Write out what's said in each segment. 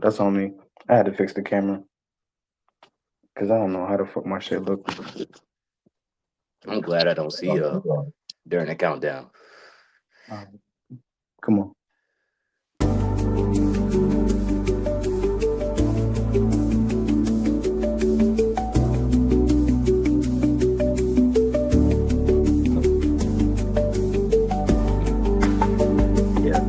That's on me. I had to fix the camera because I don't know how the fuck my shit look. I'm glad I don't see during the countdown. Uh, Come on. Yeah.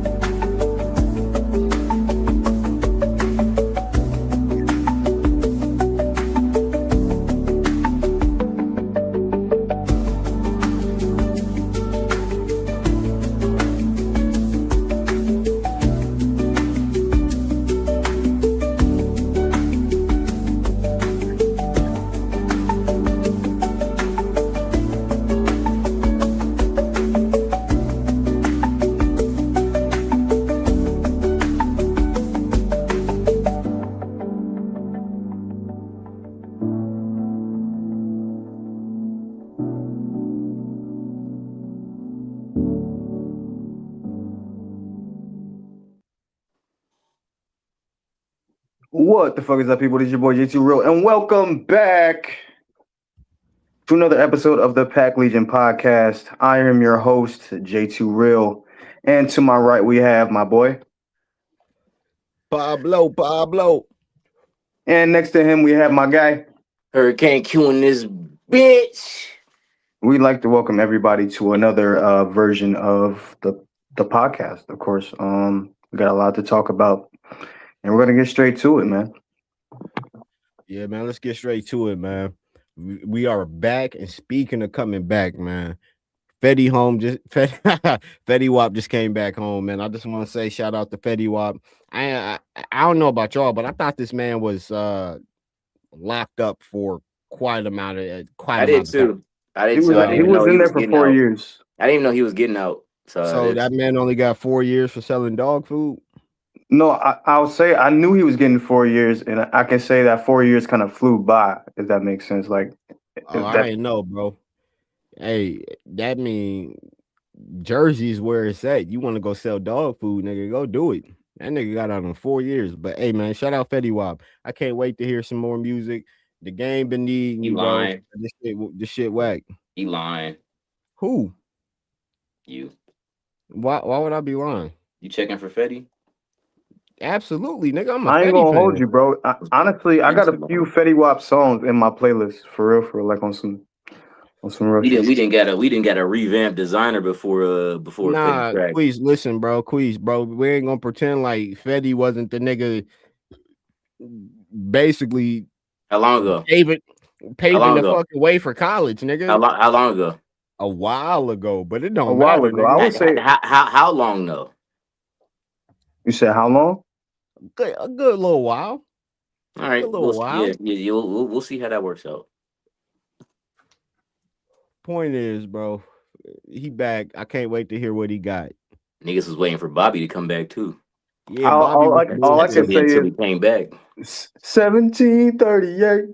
What the fuck is up, people? This is your boy J2 Real, and welcome back to another episode of the Pack Legion podcast. I am your host, J2 Real, and to my right we have my boy, Pablo. and next to him we have my guy. Hurricane Q in this bitch. We'd like to welcome everybody to another version of the podcast. Of course, we got a lot to talk about, and we're gonna get straight to it, man. Yeah, man, let's get straight to it, man. We are back, and speaking of coming back, man, Fetty Wap just came back home, man. I just want to say shout out to Fetty Wap. I don't know about y'all, but I thought this man was locked up for quite a amount of I did too. I did too. I didn't He even know was in there for getting 4 out. years. I didn't even know he was getting out. So that man only got 4 years for selling dog food. No, I'll say I knew he was getting 4 years, and I can say that 4 years kind of flew by, if that makes sense. Like, I ain't know, bro. Hey, that mean Jersey's where it's at. You want to go sell dog food, nigga? Go do it. That nigga got out in 4 years. But hey, man, shout out Fetty Wap. I can't wait to hear some more music. The game been needing you, bro. This shit whack. He lying. Who? You. Why would I be lying? You checking for Fetty? Absolutely, nigga. I ain't gonna hold you, bro. Honestly, I got a few Fetty Wap songs in my playlist for real, like on some real We shit. didn't get a revamped designer before Nah, Fetty please listen, bro. Please, bro. We ain't gonna pretend like Fetty wasn't the nigga. Basically, how long ago? Paving the fucking way for college, nigga. How long ago? A while ago, but it don't A while matter. ago, Nigga. I would say. How long though? You said how long? A good little while. All right, while. Yeah, we'll see how that works out. Point is, bro, he back. I can't wait to hear what he got. Niggas was waiting for Bobby to come back too. Yeah, all I can say is he came back. 1738.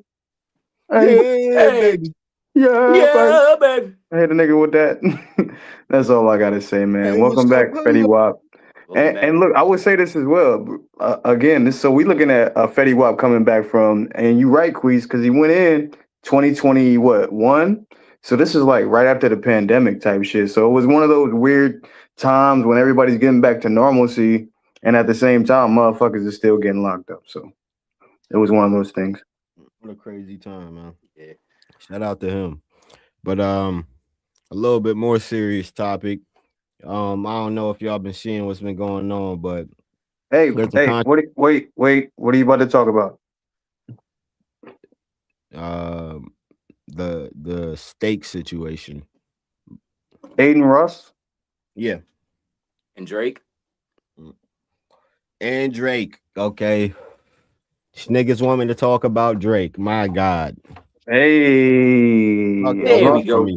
Yeah, baby. Yeah, baby. I hit a nigga with that. That's all I gotta say, man. Welcome back, Fetty Wap. And look, I would say this as well. Again, so we looking at Fetty Wap coming back from, and you right, Queez, because he went in 2021. So this is like right after the pandemic type shit. So it was one of those weird times when everybody's getting back to normalcy, and at the same time, motherfuckers are still getting locked up. So it was one of those things. What a crazy time, man. Yeah. Shout out to him. But a little bit more serious topic. I don't know if y'all been seeing what's been going on, but wait, what are you about to talk about? The steak situation. Aiden Ross? Yeah. And Drake? Okay. These niggas want me to talk about Drake. My God. Hey. There we go.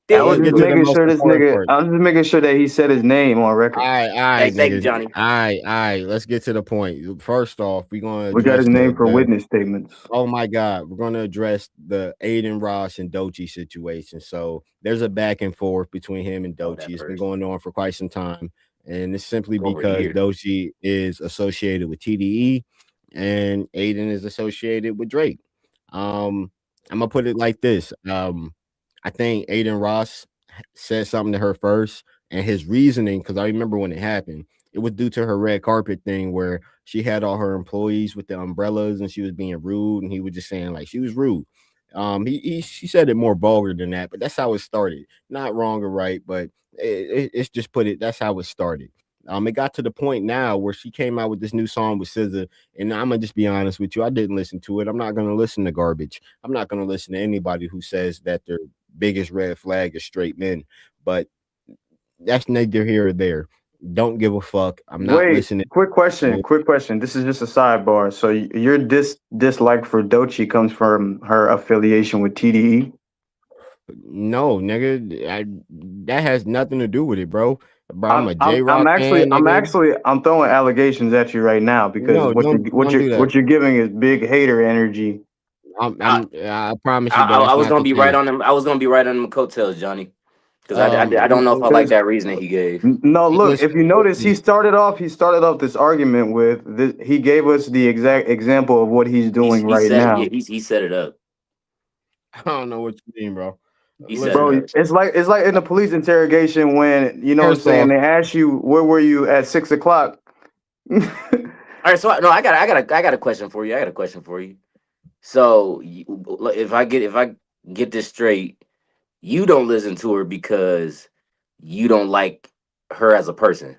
I was just making sure that he said his name on record. All right, thank you, Johnny. All right. Let's get to the point. First off, we got his name for witness statements. Oh my God, we're gonna address the Aiden Ross and Doechii situation. So there's a back and forth between him and Doechii. It's been going on for quite some time, and it's simply because Doechii is associated with TDE, and Aiden is associated with Drake. I'm gonna put it like this. I think Aiden Ross said something to her first, and his reasoning, because I remember when it happened, it was due to her red carpet thing where she had all her employees with the umbrellas and she was being rude, and he was just saying like she was rude. She said it more vulgar than that, but that's how it started. Not wrong or right, but it's just put it. That's how it started. It got to the point now where she came out with this new song with SZA, and I'm gonna just be honest with you. I didn't listen to it. I'm not gonna listen to garbage. I'm not gonna listen to anybody who says that their biggest red flag is straight men. But that's neither here or there. Don't give a fuck. I'm not listening. Quick question. This is just a sidebar. So your dislike for Doechii comes from her affiliation with TDE? No, nigga. That has nothing to do with it, bro. Bro, I'm a J-Rock I'm throwing allegations at you right now because what you're giving is big hater energy. I promise you. I was gonna be right on them. I was gonna be right on them coattails, Johnny. Because I don't know if I like that reasoning he gave. No, look, if you notice, he started off this argument with this. He gave us the exact example of what he's doing now. Yeah, he set it up. I don't know what you mean, bro. It's like in the police interrogation when what I'm saying, they ask you where were you at 6 o'clock. All right, so no, I got a question for you. So if I get this straight, you don't listen to her because you don't like her as a person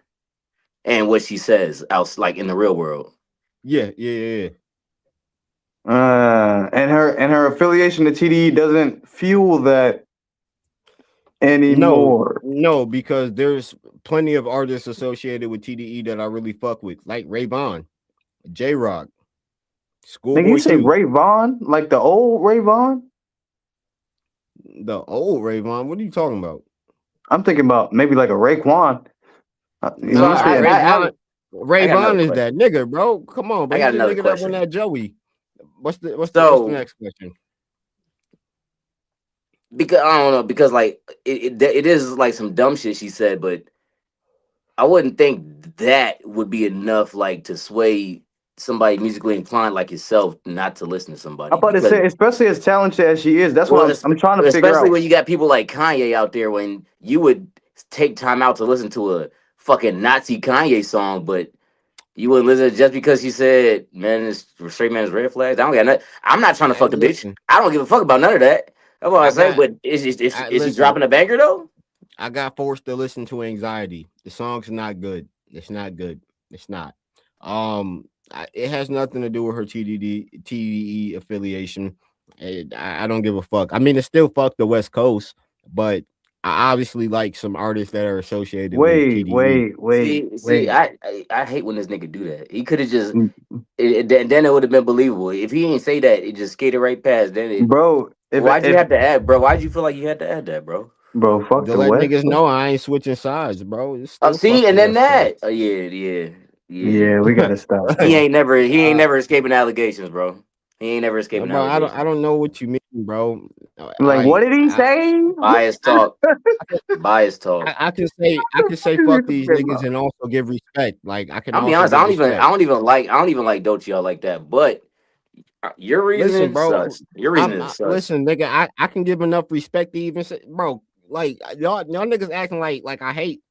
and what she says out like in the real world. Yeah. And her affiliation to TDE doesn't fuel that anymore. No, because there's plenty of artists associated with TDE that I really fuck with, like Ray Vaughn, J-Rock, Schoolboy. You say Ray Vaughn, like the old Ray Vaughn? The old Ray Vaughn? What are you talking about? I'm thinking about maybe like a Raekwon. Ray Vaughn is that nigga, bro. Come on, bro. I got another nigga question. That Joey. What's the next question? Because I don't know, because like it is like some dumb shit she said, but I wouldn't think that would be enough like to sway somebody musically inclined like yourself not to listen to somebody. I'm about to say, especially as talented as she is, that's what I'm trying to figure out. Especially when you got people like Kanye out there, when you would take time out to listen to a fucking Nazi Kanye song, but you wouldn't listen just because she said, "Man, straight man is red flags." I don't got nothing. I'm not trying to fuck the bitch. I don't give a fuck about none of that. That's what I say. But is she dropping a banger though? I got forced to listen to Anxiety. The song's not good. It's not good. It's not. It has nothing to do with her TDE affiliation. I don't give a fuck. I mean, it's still fuck the West Coast, but I obviously like some artists that are associated with TDE. See, I hate when this nigga do that. He could have just, then it would have been believable. If he ain't say that, it just skated right past. Bro, why'd you have to add, bro? Why'd you feel like you had to add that, bro? Bro, fuck to let niggas know I ain't switching sides, bro. See, and then that. Oh yeah. Yeah, we gotta stop. He ain't never escaping allegations, bro. He ain't never escaping allegations. I don't know what you mean, bro. Like, what did he say? Bias talk. Bias talk. I can say fuck these niggas and also give respect. Like I can. I'll be honest. I don't even like Doechii like that. But your reason, bro. Your reason is listen, nigga. I can give enough respect to even say, bro. Like y'all niggas acting like I hate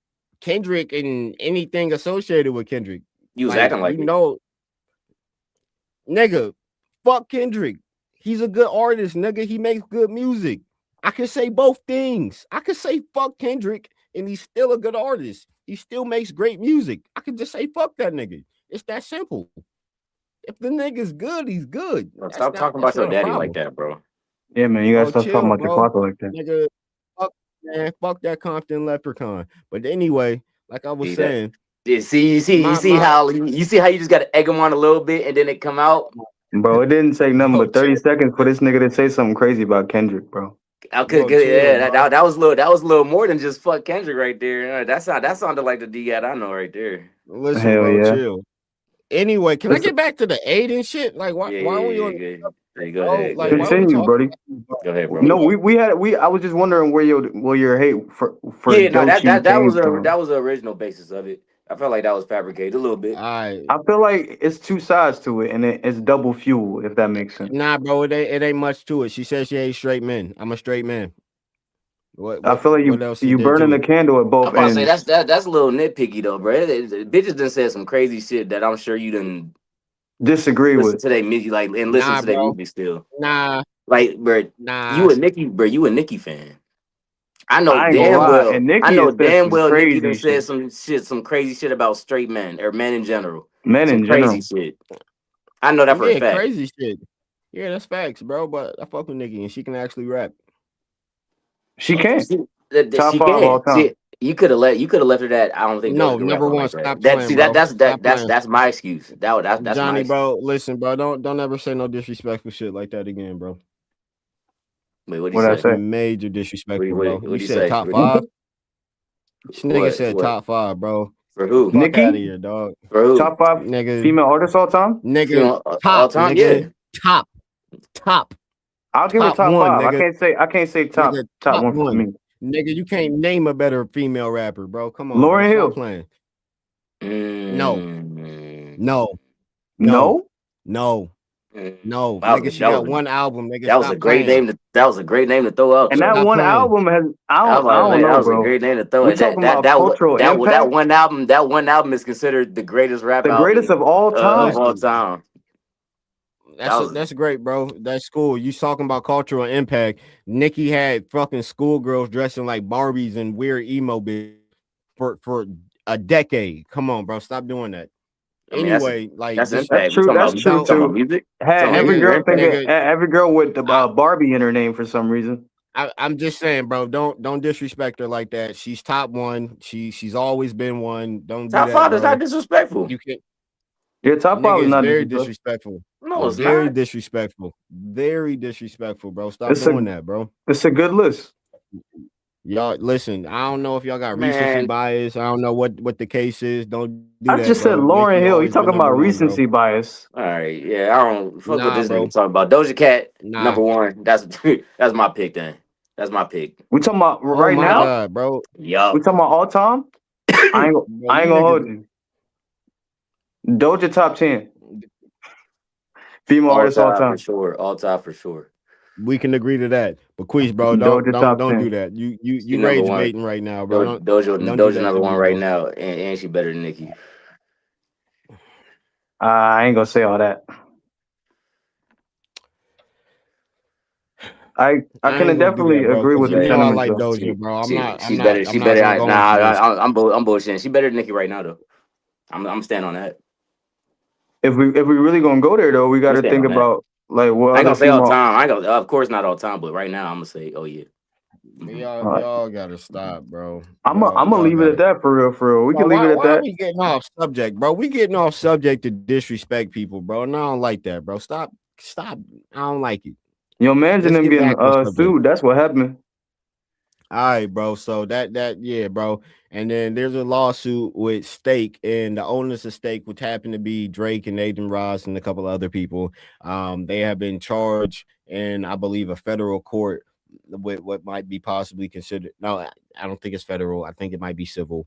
Kendrick and anything associated with Kendrick. You was acting like nigga, fuck Kendrick. He's a good artist, nigga. He makes good music. I can say both things. I can say fuck Kendrick and he's still a good artist. He still makes great music. I can just say fuck that nigga. It's that simple. If the nigga's good, he's good. Bro, stop talking about your daddy like that, bro. Yeah, man, you gotta stop talking about your father like that. Nigga, fuck that Compton leprechaun. But anyway, like I was saying, you see how you just got to egg him on a little bit and then it come out. Bro, it didn't take nothing but 30 seconds for this nigga to say something crazy about Kendrick, bro. That was a little more than just fuck Kendrick right there. That sounded like the D I know right there. Listen, bro, chill. Anyway, can I get back to the Aiden shit? Like, why are we on? Go ahead. Like, continue, buddy. Go ahead, bro. No, I was just wondering where your hate for that was the original basis of it. I felt like that was fabricated a little bit. I I feel like it's two sides to it, and it's double fuel, if that makes sense. Nah, bro, it ain't much to it. She says she hates straight men. I'm a straight man. I feel like What else is you there burning to the it? candle at I'm both about to say ends. that's a little nitpicky though, bro. Bitches done said some crazy shit that I'm sure you done Disagree listen with. to their music, like, and listen Nah, to their bro. music still. Nah, Like, bro, nah. you a Nicki fan. I know I ain't gonna damn lie. well. And I Nikki know has said damn some well Nicki done crazy said shit. some crazy shit about straight men or men in general. Men Some in crazy general. shit. I know that for a Yeah, fact. crazy shit. Yeah, that's facts, bro. But I fuck with Nicki and she can actually rap. She can't. She, Top she 5 all can. time. You could have left her that. I don't think Doja No, could rap number on one, like that. stop playing, bro. Stop playing. That's my excuse. That's my Johnny, excuse. bro, listen, bro. Don't ever say no disrespectful shit like that again, bro. Wait, what do you What I say? say? Major disrespectful, bro. What You do you said say? top 5. This nigga said What? top 5, bro. For who? Fuck out of Nikki, here, dog. For who? top 5 Nigga, female artists all time. nigga, All top, time? nigga, Yeah. top, I'll give her top top one, 5. nigga. I can't say top Nigga, top top 1 for one. me. Nigga, you can't name a better female rapper, bro. Come on, Lauryn bro. Hill. Stop playing. No, Mm. no, No. no. No, That nigga, she got one album, nigga. that was a Stop great playing. name. That was a great name to throw out. And Though. that Stop one playing. album has I That don't know, was a bro. great name to throw. We That talking about cultural impact. that one album is considered the greatest rap The greatest album of all time. of all time. That's great, bro. That's cool. You talking about cultural impact. Nicki had fucking schoolgirls dressing like Barbies and weird emo bitch for a decade. Come on, bro. Stop doing that. I mean, Anyway, like that's just That's impact. We true. talking That's about true too. music. Had Talking every about girl music, thinking nigga, every girl with the I, Barbie in her name for some reason. I'm just saying, bro. Don't disrespect her like that. She's top one. She's always been one. Don't do Top that, 5 is not bro. disrespectful. You can Your top 5 Nigga, is it's not very disrespectful. disrespectful. No, it's Very not. disrespectful. Very disrespectful, bro. Stop It's a doing that, bro. it's a good list. Y'all listen. I don't know if y'all got recency Man, bias. I don't know what the case is. Don't do I that, just said bro. Lauryn Nicki Hill. You always been talking number about one, bro. recency bias. all right, yeah, I don't fuck with Nah, this bro. nigga talking about Doja Cat. Nah. #1. That's my pick. Then that's my pick. We talking about Oh right my now? god, bro. Yup. We talking about all time? I ain't Bro, I ain't you gonna niggas- hold you. Doja top 10. Female artists all for time. sure. All time for sure. We can agree to that. But Queez, bro, Doja top don't 10. do that. You number rage one. baiting right now, bro. Doja don't do that number to one me, right bro. now, and she better than Nicki. I ain't gonna say all that. I can ain't gonna do definitely that, bro, agree with because the you know I sentiments like though. Doja, bro. I'm not She gonna go into this. I'm bullshitting. She better than Nicki right now though. I'm standing on that. If we really gonna go there though, we got to stand think on that. about like what I ain't other gonna say all female. time. I ain't gonna, of course not all time, but right now I'm gonna say, oh yeah. Y'all gotta stop, bro. I'm gonna leave it at that for real. For real, we can leave it at Why are that. we getting off subject, bro? We getting off subject to disrespect people, bro. And I don't like that, bro. Stop. I don't like it. Your man's and Let's them get getting back on subject. sued. That's what happened. All right, bro. So that yeah, bro. And then there's a lawsuit with Stake, and the owners of Stake, which happen to be Drake and Nathan Ross and a couple of other people. They have been charged in, I believe, a federal court with what might be possibly considered. No, I don't think it's federal. I think it might be civil.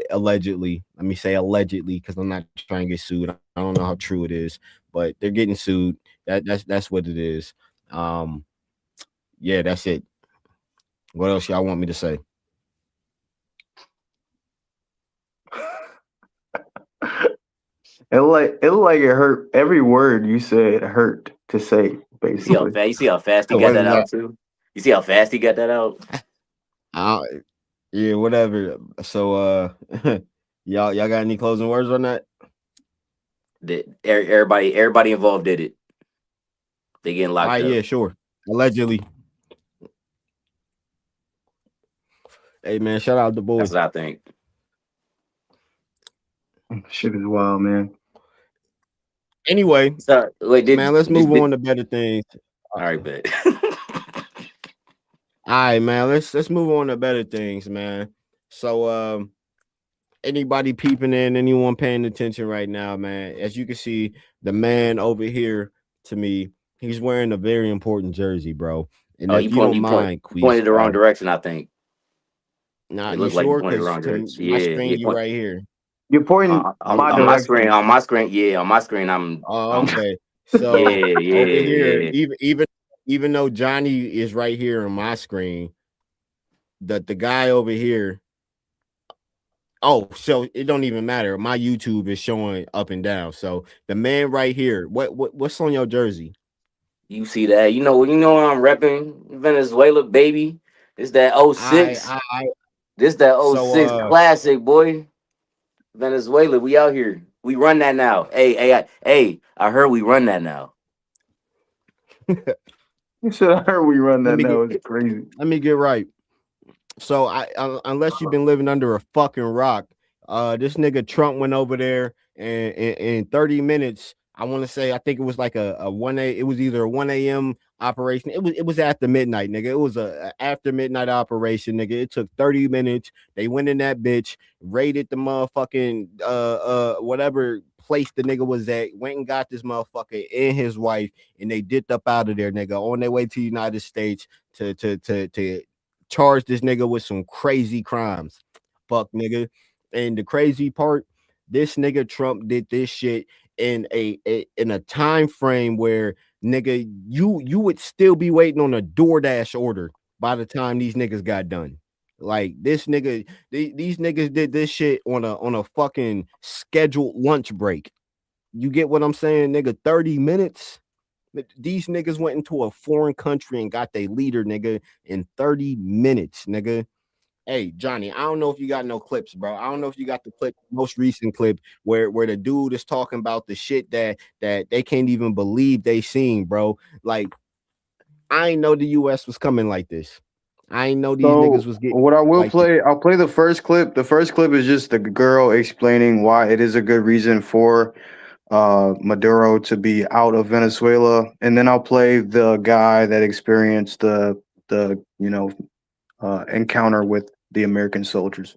Allegedly. Let me say allegedly, because I'm not trying to get sued. I don't know how true it is, but they're getting sued. That's what it is. Yeah, that's it. What else y'all want me to say? It like it hurt. Every word you said hurt to say. Basically, You see how fast he What got is that that? out too? You see how fast he got that out? Yeah, whatever. So y'all got any closing words on that? Everybody involved did it. They getting locked up. Yeah, sure. Allegedly. Hey man, shout out the boys. That's what I think. shit is wild, man. Anyway, So, wait, man, let's move on to better things. All right, bet. All right, man. Let's move on to better things, man. So anybody peeping in, anyone paying attention right now, man, as you can see, the man over here to me, he's wearing a very important jersey, bro. And if you don't mind, pointed the wrong direction, I think. Nah, It you looked like you sure? pointed Because wrong to direction. my Yeah, screen, you right here. You're pointing my on my screen, direction. yeah, on my screen, Oh, okay. yeah, So over here, yeah. even though Johnny is right here on my screen, the guy over here. Oh, so it don't even matter. My YouTube is showing up and down. So the man right here, what's on your jersey? You see that? You know I'm repping Venezuela, baby. It's that I 06. I This that so 06 classic, boy. Venezuela, we out here. We run that now. Hey, I heard we run that now. You should have heard we run let that me now. get It's crazy. let me get right. So unless you've been living under a fucking rock, this nigga Trump went over there and in 30 minutes, I want to say, I think it was like a 1 a, it was either a 1 a.m. operation. It was after midnight, nigga. It was a after midnight operation, nigga. It took 30 minutes. They went in that bitch, raided the motherfucking whatever place the nigga was at, went and got this motherfucker and his wife, and they dipped up out of there, nigga, on their way to the United States to charge this nigga with some crazy crimes. Fuck nigga. And the crazy part, this nigga Trump did this shit in a time frame where nigga you would still be waiting on a DoorDash order by the time these niggas got done. Like this nigga, these niggas did this shit on a fucking scheduled lunch break. You get what I'm saying, nigga? 30 minutes. These niggas went into a foreign country and got their leader, nigga, in 30 minutes, nigga. Hey, Johnny, I don't know if you got no clips, bro. I don't know if you got the clip, most recent clip where the dude is talking about the shit that they can't even believe they seen, bro. Like, I ain't know the US was coming like this. I ain't know these niggas So was getting what I will like this. play, I'll play the first clip. The first clip is just the girl explaining why it is a good reason for Maduro to be out of Venezuela, and then I'll play the guy that experienced the encounter with the American soldiers.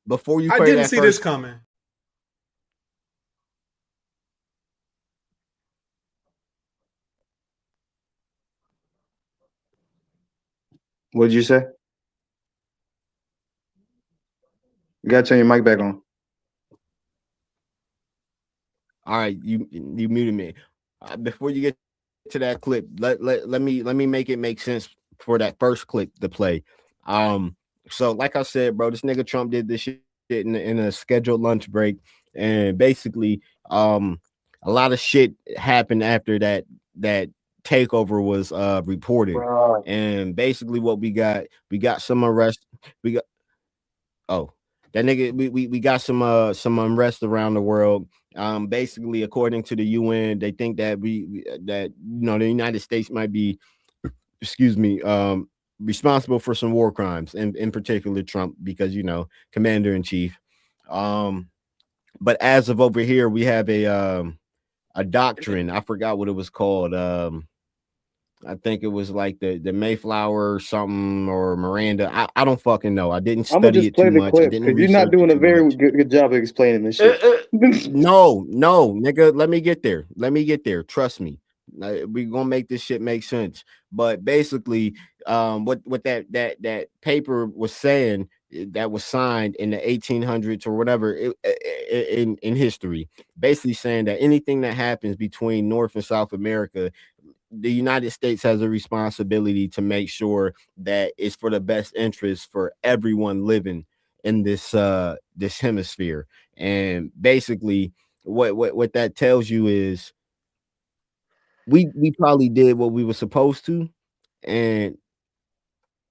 Before you I play didn't that see this first, coming. What did you say? You gotta turn your mic back on. all right, you muted me. Before you get to that clip, let me make it make sense for that first clip to play. So like I said, bro, this nigga Trump did this shit in a scheduled lunch break, and basically, a lot of shit happened after that takeover was reported, Bro. and basically what we got some arrest, we got oh that nigga we got some unrest around the world. Basically, according to the UN, they think that that the United States might be, excuse me, responsible for some war crimes, and in particular Trump, because commander in chief. But as of over here, we have a doctrine. I forgot what it was called. I think it was like the Mayflower or something, or Miranda. I don't fucking know. I didn't I'm gonna study just it play too the much. I clip didn't because you're not research doing it a too very much. good job of explaining this shit. No, nigga. Let me get there. Trust me. We gonna make this shit make sense. But basically, what that paper was saying, that was signed in the 1800s or whatever, in history, basically saying that anything that happens between North and South America, the United States has a responsibility to make sure that it's for the best interest for everyone living in this hemisphere. And basically, what that tells you is we probably did what we were supposed to. And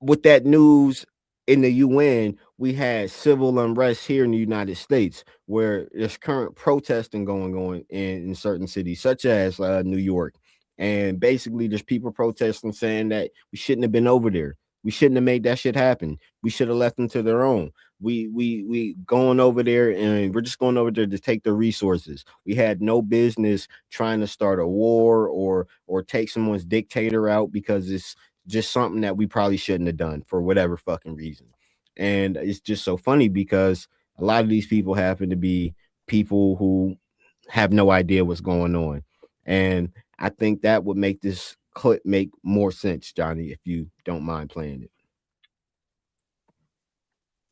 with that news in the UN, we had civil unrest here in the United States, where there's current protesting going on in certain cities, such as New York. And basically, there's people protesting saying that we shouldn't have been over there. We shouldn't have made that shit happen. We should have left them to their own. We going over there, and we're just going over there to take the resources. We had no business trying to start a war or take someone's dictator out, because it's just something that we probably shouldn't have done for whatever fucking reason. And it's just so funny because a lot of these people happen to be people who have no idea what's going on. And I think that would make this clip make more sense, Johnny, if you don't mind playing it.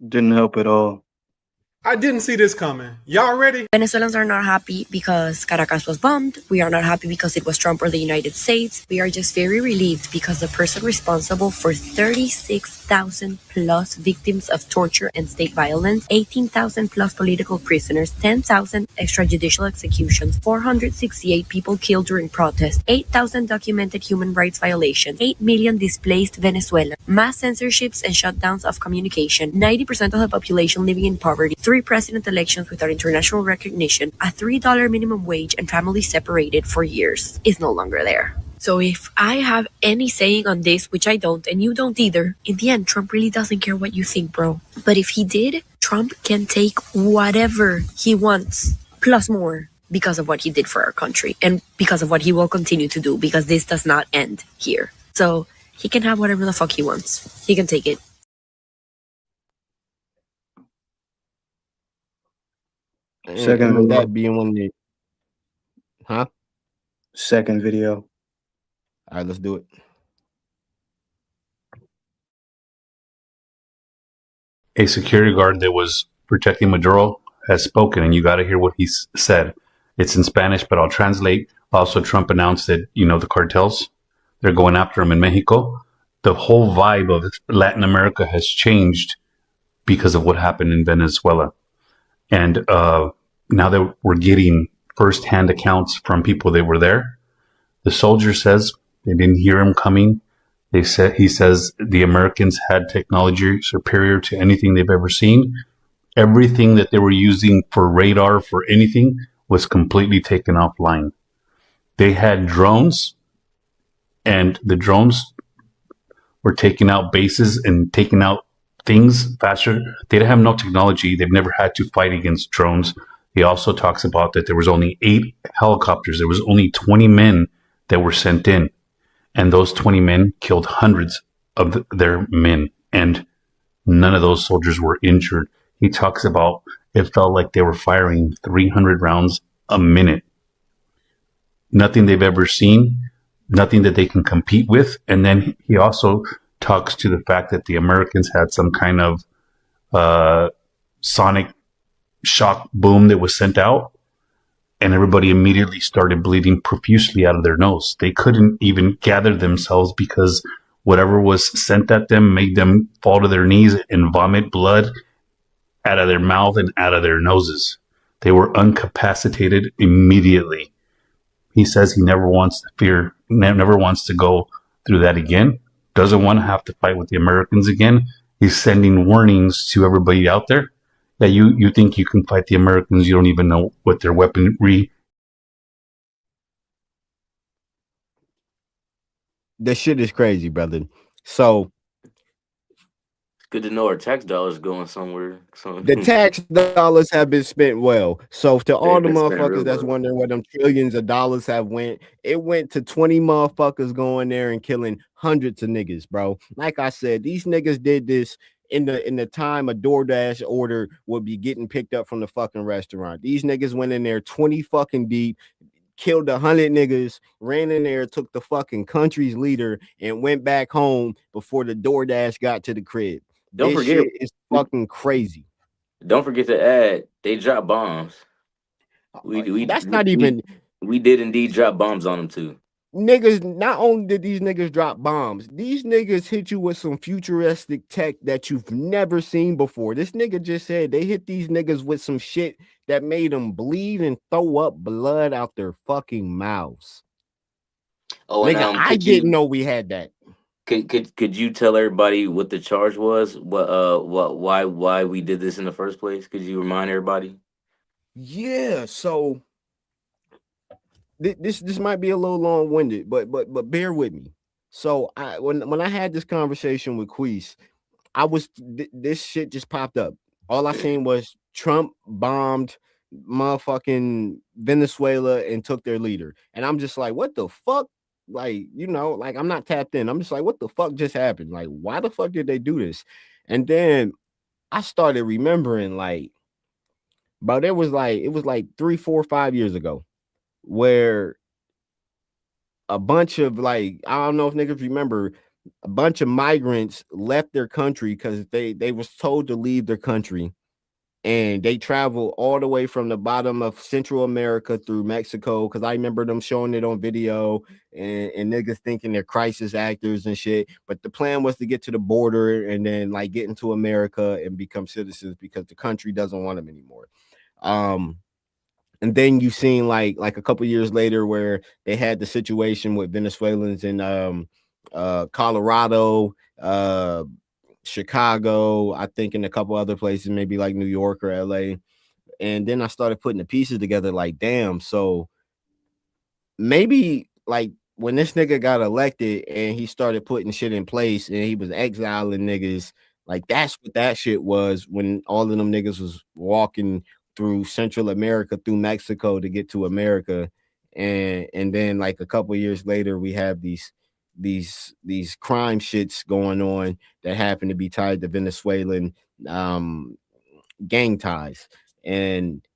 Didn't help at all. I didn't see this coming. Y'all ready? Venezuelans are not happy because Caracas was bombed. We are not happy because it was Trump or the United States. We are just very relieved because the person responsible for 36,000 plus victims of torture and state violence, 18,000 plus political prisoners, 10,000 extrajudicial executions, 468 people killed during protests, 8,000 documented human rights violations, 8 million displaced Venezuela, mass censorships and shutdowns of communication, 90% of the population living in poverty, 3 president elections without international recognition, a $3 minimum wage, and families separated for years is no longer there. So if I have any saying on this, which I don't, and you don't either, in the end, Trump really doesn't care what you think, bro. But if he did, Trump can take whatever he wants, plus more, because of what he did for our country, and because of what he will continue to do, because this does not end here. So he can have whatever the fuck he wants. He can take it. Second And video. that being one of the, huh? Second video. All right, let's do it. A security guard that was protecting Maduro has spoken, and you got to hear what he said. It's in Spanish, but I'll translate. Also, Trump announced that, the cartels, they're going after him in Mexico. The whole vibe of Latin America has changed because of what happened in Venezuela. And now that we're getting firsthand accounts from people that were there, the soldier says they didn't hear him coming. He says the Americans had technology superior to anything they've ever seen. Everything that they were using for radar, for anything, was completely taken offline. They had drones, and the drones were taking out bases and taking out things faster. They have no technology. They've never had to fight against drones. He also talks about that there was only 8 helicopters. There was only 20 men that were sent in. And those 20 men killed hundreds of their men. And none of those soldiers were injured. He talks about it felt like they were firing 300 rounds a minute. Nothing they've ever seen. Nothing that they can compete with. And then he also talks to the fact that the Americans had some kind of sonic shock boom that was sent out, and everybody immediately started bleeding profusely out of their nose. They couldn't even gather themselves because whatever was sent at them made them fall to their knees and vomit blood out of their mouth and out of their noses. They were incapacitated immediately. He says he never wants to go through that again. Doesn't want to have to fight with the Americans again. He's sending warnings to everybody out there that you think you can fight the Americans. You don't even know what their weaponry. This shit is crazy, brother. So It's good to know our tax dollars going somewhere. the tax dollars have been spent well. So to all the been spent motherfuckers real that's well. wondering where them trillions of dollars have went, it went to 20 motherfuckers going there and killing hundreds of niggas, bro. Like I said, these niggas did this in the time a DoorDash order would be getting picked up from the fucking restaurant. These niggas went in there 20 fucking deep, killed 100 niggas, ran in there, took the fucking country's leader, and went back home before the DoorDash got to the crib. Don't This forget, shit is fucking crazy. don't forget to add they dropped bombs. We did indeed drop bombs on them too. Niggas, not only did these niggas drop bombs, these niggas hit you with some futuristic tech that you've never seen before. This nigga just said they hit these niggas with some shit that made them bleed and throw up blood out their fucking mouths. Oh, nigga, and, I didn't know we had that. Could you tell everybody what the charge was? Why we did this in the first place? Could you remind everybody? Yeah, so this might be a little long-winded, but bear with me. So when I had this conversation with Queese, this shit just popped up. All I seen was Trump bombed motherfucking Venezuela and took their leader. And I'm just like, what the fuck? Like, I'm not tapped in. I'm just like, what the fuck just happened? Like, why the fuck did they do this? And then I started remembering, like, bro, it was like 3, 4, 5 years ago where a bunch of, like, I don't know if niggas remember, a bunch of migrants left their country because they was told to leave their country, and they traveled all the way from the bottom of Central America through Mexico. Because I remember them showing it on video, and niggas thinking they're crisis actors and shit. But the plan was to get to the border and then like get into America and become citizens because the country doesn't want them anymore. And then you seen like a couple years later where they had the situation with Venezuelans in Colorado, Chicago, I think in a couple other places, maybe like New York or LA. And then I started putting the pieces together like, damn, so maybe like when this nigga got elected and he started putting shit in place and he was exiling niggas, like that's what that shit was when all of them niggas was walking through Central America, through Mexico to get to America. And then like a couple years later, we have these crime shits going on that happen to be tied to Venezuelan gang ties. And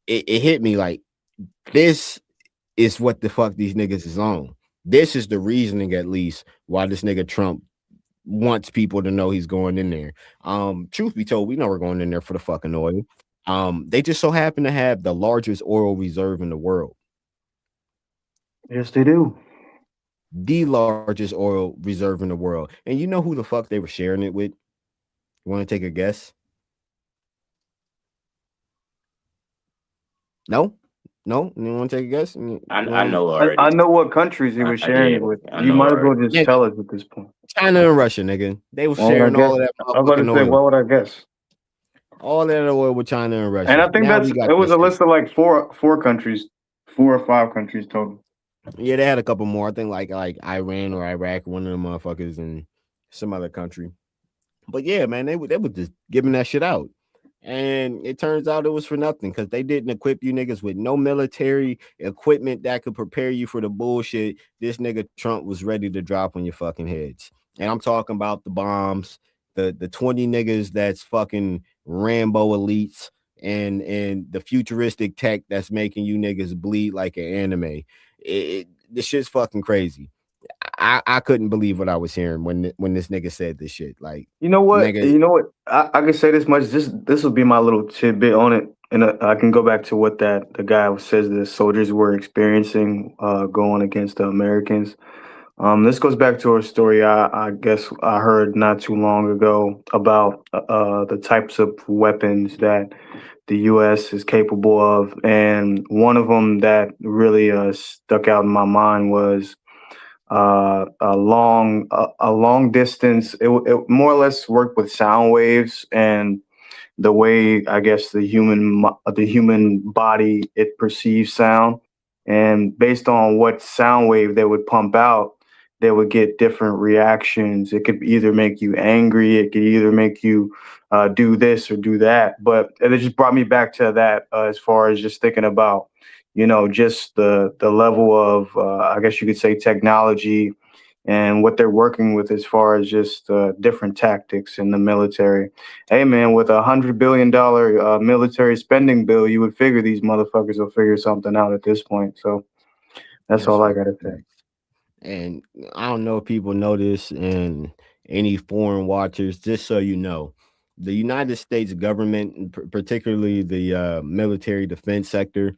it hit me like, this is what the fuck these niggas is on. This is the reasoning, at least, why this nigga Trump wants people to know he's going in there. Truth be told, we know we're going in there for the fucking oil. They just so happen to have the largest oil reserve in the world. Yes, they do. The largest oil reserve in the world. And you know who the fuck they were sharing it with? You want to take a guess? No? You want to take a guess? I know already. I know what countries he was sharing it with. You might as well just tell us at this point. China and Russia, nigga. They were sharing all of that. I was about to say, what would I guess? All that oil with China and Russia. And I think it was a list of like four countries, 4 or 5 countries total. Yeah, they had a couple more. I think like Iran or Iraq, one of them motherfuckers, and some other country. But yeah, man, they were just giving that shit out. And it turns out it was for nothing because they didn't equip you niggas with no military equipment that could prepare you for the bullshit this nigga Trump was ready to drop on your fucking heads. And I'm talking about the bombs, the 20 niggas that's fucking Rambo elites, and the futuristic tech that's making you niggas bleed like an anime. This shit's fucking crazy. I couldn't believe what I was hearing when this nigga said this shit. Like, you know what? Nigga, I can say this much. This will be my little tidbit on it, and I can go back to what the guy who says the soldiers were experiencing going against the Americans. This goes back to a story I guess I heard not too long ago about the types of weapons that the U.S. is capable of, and one of them that really stuck out in my mind was a long distance. It more or less worked with sound waves and the way I guess the human body it perceives sound, and based on what sound wave they would pump out, they would get different reactions. It could either make you angry, it could either make you do this or do that. But it just brought me back to that as far as just thinking about, just the level of, I guess you could say, technology and what they're working with as far as just different tactics in the military. Hey, man, with $100 billion military spending bill, you would figure these motherfuckers will figure something out at this point. So that's all I got to say. And I don't know if people know this, and any foreign watchers, just so you know, the United States government, particularly the military defense sector,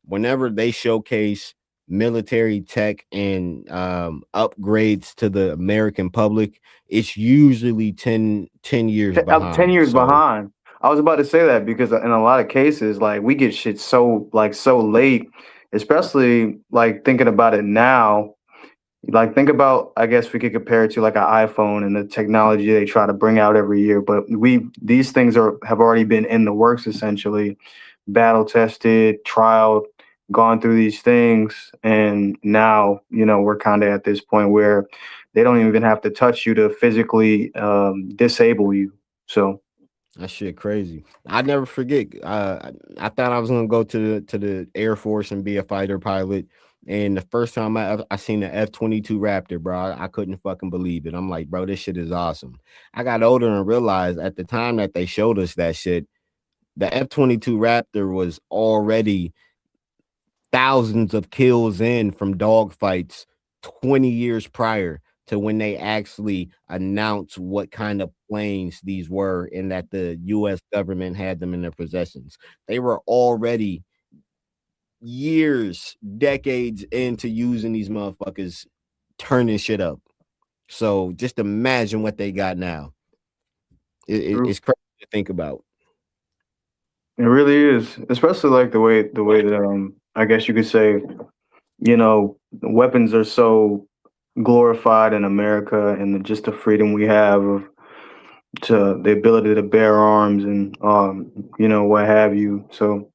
whenever they showcase military tech and upgrades to the American public, it's usually 10 years behind. 10 years behind. I was about to say that because in a lot of cases, like, we get shit so late, especially like thinking about it now. Like, think about, I guess we could compare it to like an iPhone and the technology they try to bring out every year. But these things have already been in the works, essentially, battle tested, trialed, gone through these things. And now, we're kind of at this point where they don't even have to touch you to physically disable you. So that shit crazy. I never forget. I thought I was gonna go to the Air Force and be a fighter pilot. And the first time I seen the F-22 Raptor, bro, I couldn't fucking believe it. I'm like, bro, this shit is awesome. I got older and realized at the time that they showed us that shit, the F-22 Raptor was already thousands of kills in from dogfights 20 years prior to when they actually announced what kind of planes these were and that the U.S. government had them in their possessions. They were already years, decades into using these motherfuckers, turning shit up. So just imagine what they got now. It's crazy to think about. It really is, especially like the way that I guess you could say, you know, weapons are so glorified in America, and just the freedom we have to the ability to bear arms and you know, what have you. So,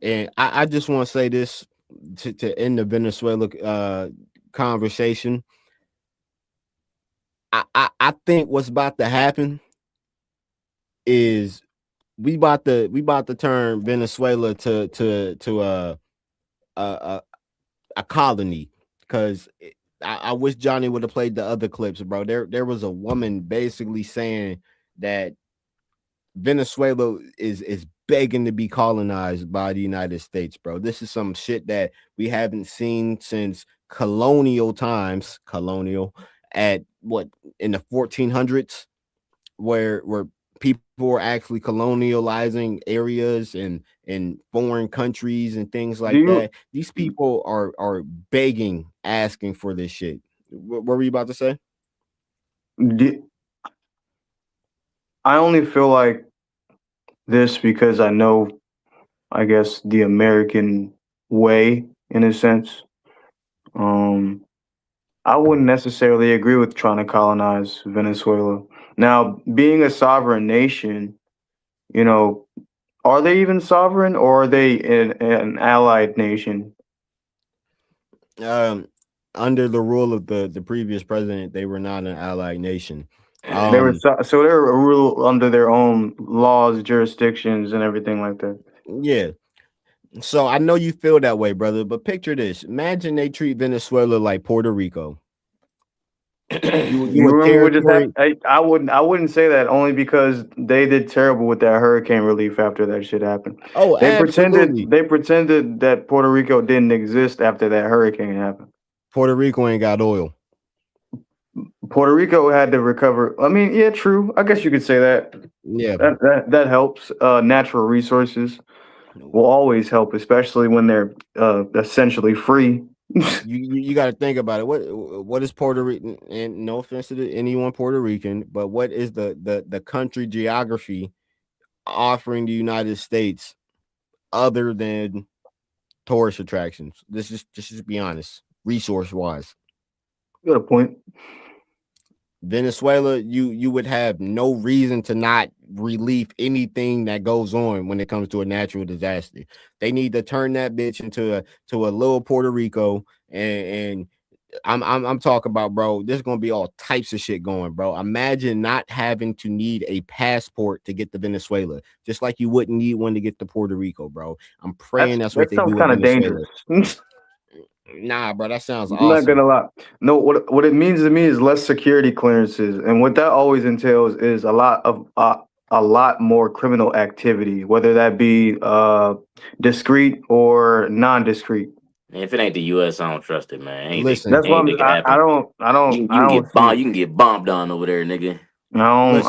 and I just want to say this to end the Venezuela conversation. I think what's about to happen is we about to turn Venezuela to a colony, because I wish Johnny would have played the other clips, bro. There was a woman basically saying that Venezuela is begging to be colonized by the United States, bro. This is some shit that we haven't seen since colonial times, at what, in the 1400s, where people were actually colonializing areas and in foreign countries and things like that. These people are begging, asking for this shit. What were you about to say? I only feel like this because I know, I guess, the American way, in a sense. I wouldn't necessarily agree with trying to colonize Venezuela. Now, being a sovereign nation, you know, are they even sovereign, or are they an allied nation? Under the rule of the previous president, they were not an allied nation. They were so they were a rule under their own laws, jurisdictions, and everything like that. Yeah. So I know you feel that way, brother, but picture this. Imagine they treat Venezuela like Puerto Rico. You remember what just happened? I wouldn't say that, only because they did terrible with that hurricane relief after that shit happened. Oh, they absolutely. pretended that Puerto Rico didn't exist after that hurricane happened. Puerto Rico ain't got oil. Puerto Rico had to recover. I mean, yeah, true. I guess you could say that. Yeah, that helps. Natural resources will always help, especially when they're essentially free. you got to think about it. What is Puerto Rican? And no offense to anyone Puerto Rican, but what is the country geography offering the United States other than tourist attractions? Just be honest, resource wise. Got a point. Venezuela, you would have no reason to not relieve anything that goes on when it comes to a natural disaster. They need to turn that bitch into a little Puerto Rico, and I'm talking about, bro, there's gonna be all types of shit going, bro. Imagine not having to need a passport to get to Venezuela, just like you wouldn't need one to get to Puerto Rico, bro. I'm praying that's what they do. Kind of dangerous. Nah, bro, that sounds awesome. I'm not gonna lie. No, what it means to me is less security clearances, and what that always entails is a lot more criminal activity, whether that be discreet or non-discreet. If it ain't the U.S., I don't trust it, man. Listen, that's why I don't. You can get bombed on over there, nigga. As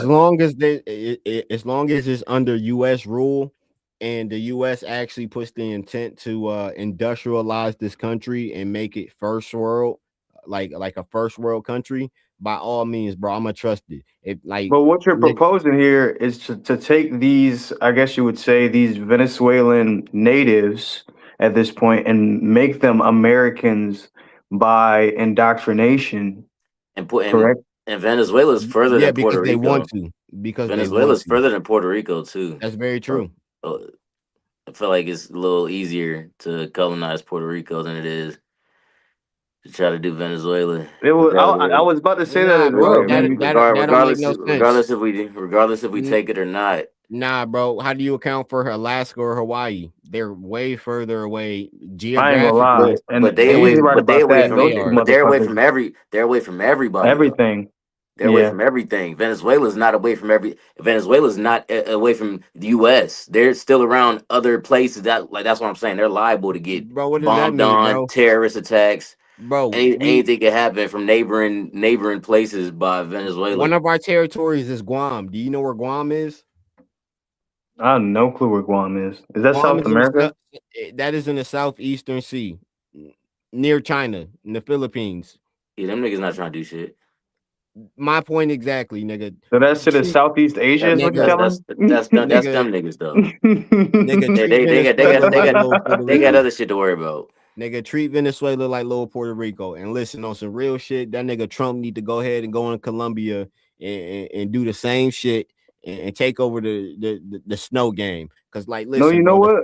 long as it's under U.S. rule, and the U.S. actually puts the intent to industrialize this country and make it first world, like a first world country, by all means, bro, I'm gonna trust it. But what you're proposing here is to take these, I guess you would say, these Venezuelan natives at this point and make them Americans by indoctrination. Correct. And Venezuela is further than Puerto Rico. They want to. Because Venezuela is further than Puerto Rico too. That's very true. I feel like it's a little easier to colonize Puerto Rico than it is to try to do Venezuela. It was. I was about to say that as well. Regardless if we take it or not. Nah, bro. How do you account for Alaska or Hawaii? They're way further away geographically. But they're away from everybody. Everything. They're away from everything. Venezuela's not away from Venezuela's not away from the U.S. They're still around other places. That's what I'm saying. They're liable to get bombed on, terrorist attacks. bro. Anything can happen from neighboring places by Venezuela. One of our territories is Guam. Do you know where Guam is? I have no clue where Guam is. Is that Guam South is America? that is in the southeastern sea, near China, in the Philippines. Yeah, them niggas not trying to do shit. My point exactly, nigga. So that's to the Southeast Asia, is what you're telling me? That's them niggas though. Nigga, They got other shit to worry about. Nigga, treat Venezuela like little Puerto Rico. And listen, on some real shit, that nigga Trump need to go ahead and go in Colombia and do the same shit and take over the snow game. Cause like, listen, No, you know what?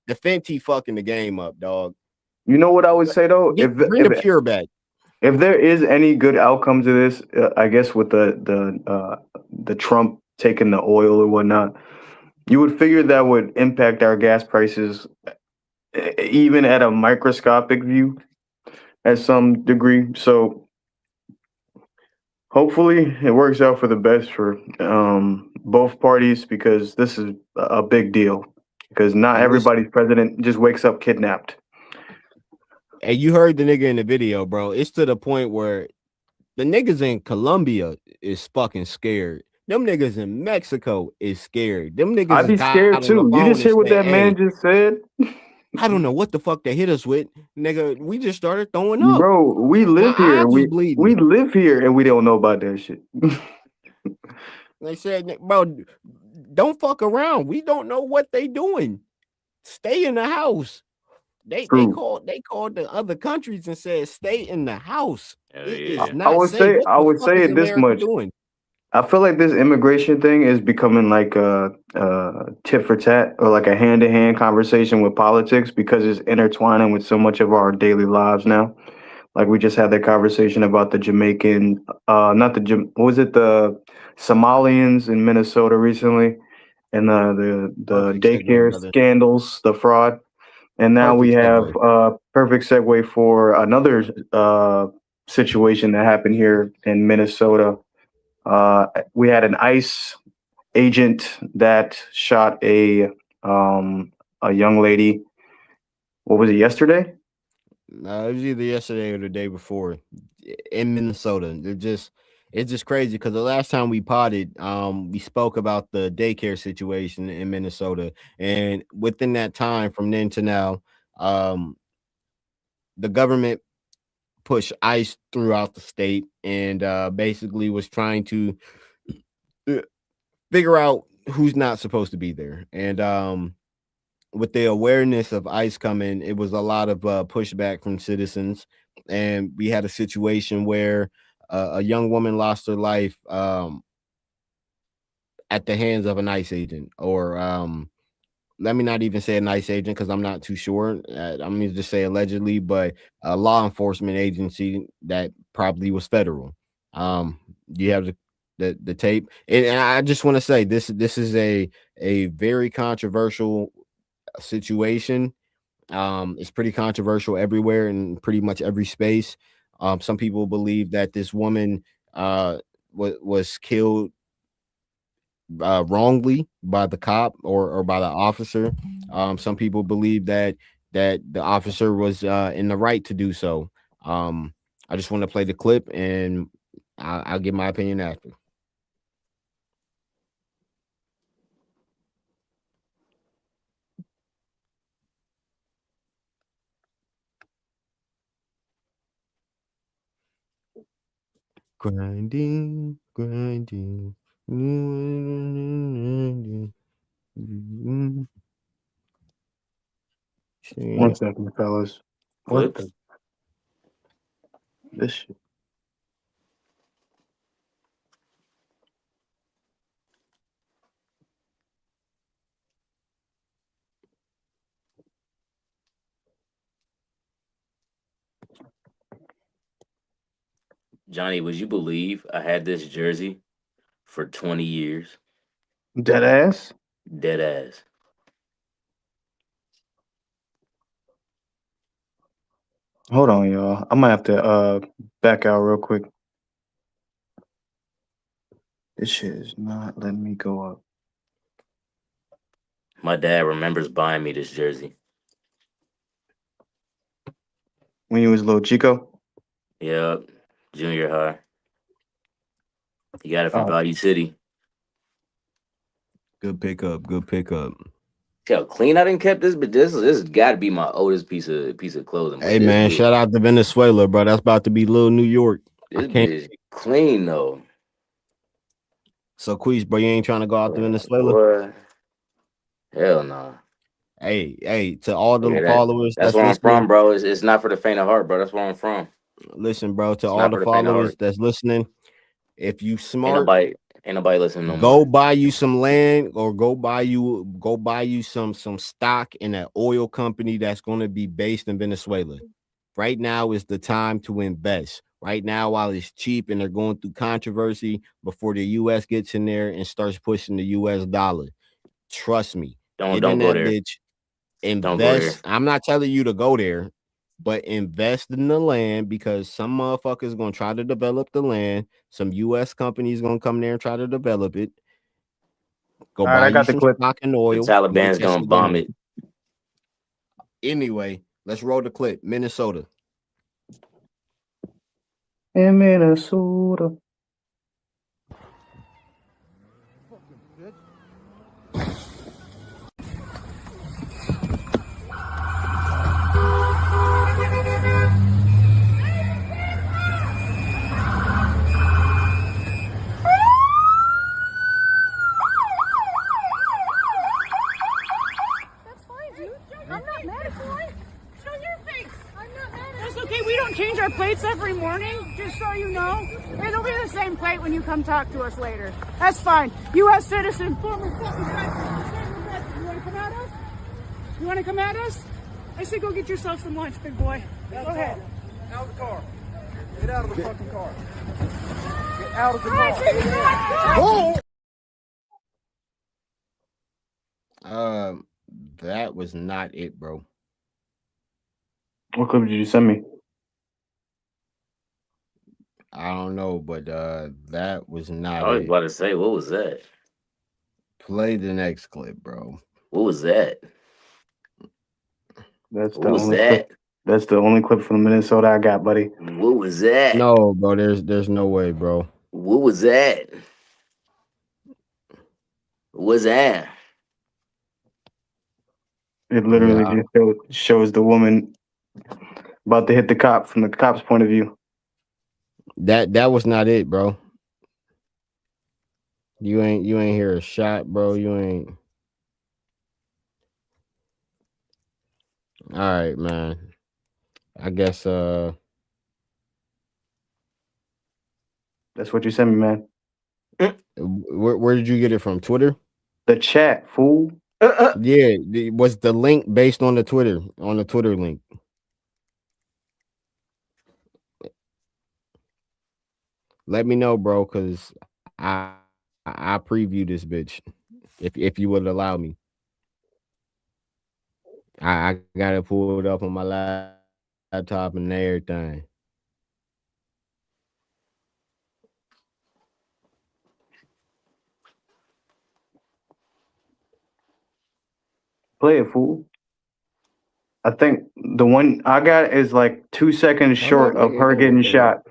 The Fenty fucking the game up, dog. You know what I would say though? Bring the pure back. If there is any good outcome to this, I guess with the Trump taking the oil or whatnot, you would figure that would impact our gas prices, even at a microscopic view, at some degree. So hopefully it works out for the best for both parties, because this is a big deal. Because not everybody's president just wakes up kidnapped. And you heard the nigga in the video, bro. It's to the point where the niggas in Colombia is fucking scared. Them niggas in Mexico is scared. Them niggas I'd be scared too. You just hear what that man just said? I don't know what the fuck they hit us with. Nigga, we just started throwing up. Bro, we live here. We live here and we don't know about that shit. They said, bro, don't fuck around. We don't know what they doing. Stay in the house. They called the other countries and said stay in the house. I would say it this much. I feel like this immigration thing is becoming like a tit for tat, or like a hand-to-hand conversation with politics, because it's intertwining with so much of our daily lives now. Like we just had that conversation about the Jamaican, the Somalians in Minnesota recently, and the daycare scandals, the fraud. And now we have a perfect segue for another situation that happened here in Minnesota. We had an ICE agent that shot a young lady. What was it, yesterday? It was either yesterday or the day before in Minnesota. It's just crazy because the last time we potted, we spoke about the daycare situation in Minnesota, and within that time, from then to now, the government pushed ICE throughout the state and basically was trying to figure out who's not supposed to be there. And with the awareness of ICE coming, it was a lot of pushback from citizens, and we had a situation where a young woman lost her life at the hands of an ICE agent, or let me not even say an ICE agent because I'm not too sure. I'm going to just say allegedly, but a law enforcement agency that probably was federal. You have the tape, and I just want to say this is a very controversial situation. It's pretty controversial everywhere in pretty much every space. Some people believe that this woman was killed wrongly by the cop or by the officer. Some people believe that the officer was in the right to do so. I just want to play the clip, and I'll give my opinion after. Grinding. 1 second, fellas. What this shit? Johnny, would you believe I had this jersey for 20 years? Dead ass? Dead ass. Hold on, y'all. I might have to back out real quick. This shit is not letting me go up. My dad remembers buying me this jersey. When you was little Chico? Yep. Junior high. You got it from Oh. Value City. Good pickup. Good pickup. See how clean I didn't kept this, but this has got to be my oldest piece of clothing. But Hey this man, bitch, shout out to Venezuela, bro. That's about to be little New York. this bitch is clean though. So Queez, bro, you ain't trying to go out to Venezuela? Boy. Hell no. Hey, to all the Yeah, followers that's that's where I'm listening, from, bro. It's not for the faint of heart, bro. That's where I'm from. listen, bro, to It's all not the for the faint of followers heart. that's listening, if you Ain't smart, nobody listening no go more. buy you some land or go buy you some stock in an oil company that's going to be based in Venezuela. Right now is the time to invest. Right now, while it's cheap and they're going through controversy before the US gets in there and starts pushing the US dollar. Trust me. Don't Get in go that there. bitch. Don't go there. Invest. I'm not telling you to go there, but invest in the land because some motherfuckers gonna try to develop the land. Some US companies gonna come there and try to develop it. Go All right, buy I you got the some clip. stock in The oil. Taliban's gonna bomb it. Anyway, let's roll the clip. Minnesota. In Minnesota. That's fine, dude. I'm not mad at you. Show your face. I'm not mad at you. That's okay. We don't change our plates every morning, just so you know. It'll be the same plate when you come talk to us later. That's fine. U.S. citizen, former fucking veteran. You want to come at us? You want to come at us? I say go get yourself some lunch, big boy. Go ahead. Out of the car. Get out of the fucking car. Get out of the car. That was not it, bro. What clip did you send me? I don't know, but that was not I was it. about to say, what was that? Play the next clip, bro. What was that? That's What the was only that? clip. That's the only clip from Minnesota I got, buddy. What was that? No, bro. There's no way, bro. What was that? What was that? It literally just shows the woman about to hit the cop from the cop's point of view. That was not it, bro. You ain't hear a shot, bro. You ain't. All right, man. I guess That's what you sent me, man. where did you get it from? Twitter? The chat, fool. Yeah, was the link based on the Twitter link? Let me know, bro, because I preview this bitch if you would allow me. I gotta pull it up on my laptop and everything. Play it, fool. I think the one I got is like 2 seconds short of her getting shot.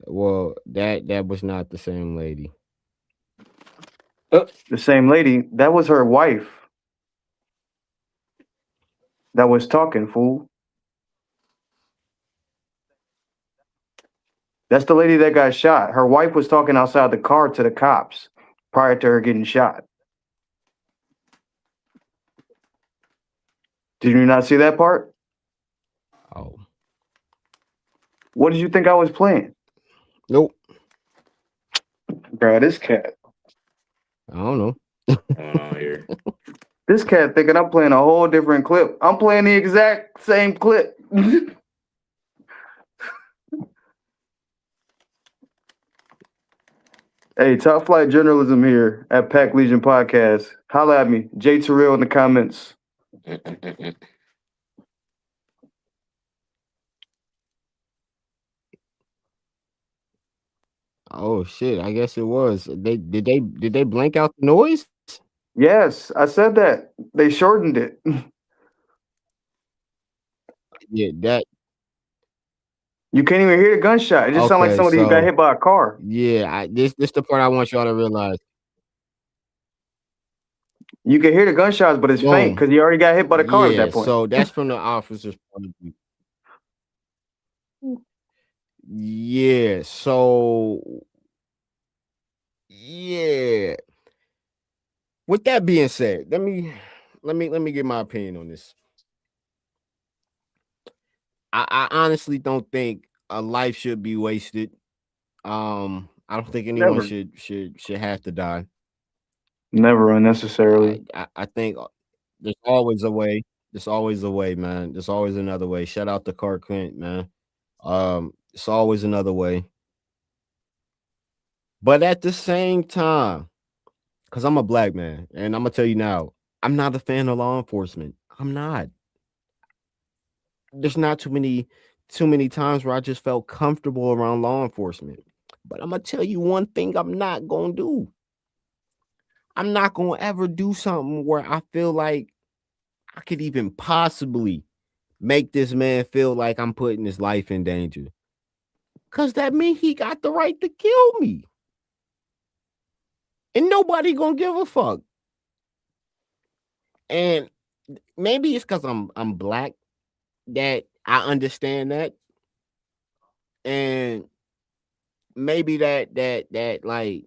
Well, that was not the same lady. The same lady, that was her wife that was talking, fool. That's the lady that got shot. Her wife was talking outside the car to the cops prior to her getting shot. Did you not see that part? Oh. What did you think I was playing? Nope. Bro, this cat. I don't know. Here. This cat thinking I'm playing a whole different clip. I'm playing the exact same clip. Hey, Top Flight Journalism here at Pack Legion Podcast. Holla at me, Jay Terrell in the comments. Oh shit! I guess it was. Did they blank out the noise? Yes, I said that. They shortened it. that You can't even hear the gunshot. It just sounds like okay. somebody who got So hit by a car. yeah, this the part I want y'all to realize. You can hear the gunshots, but it's faint Boom. because he already got hit by the car at Yeah, that point. so that's from the officer's point of view. Yeah, so yeah. With that being said, let me get my opinion on this. I honestly don't think a life should be wasted. I don't think anyone Never. should have to die. Never unnecessarily. I think there's always a way. There's always a way, man. There's always another way. Shout out to Clark Kent, man. It's always another way. But at the same time, because I'm a black man, and I'm gonna tell you now, I'm not a fan of law enforcement. I'm not. There's not too many times where I just felt comfortable around law enforcement. But I'm gonna tell you one thing I'm not gonna do. I'm not gonna ever do something where I feel like I could even possibly make this man feel like I'm putting his life in danger. Cause that means he got the right to kill me. And nobody gonna give a fuck. And maybe it's because I'm black that I understand that. And maybe that like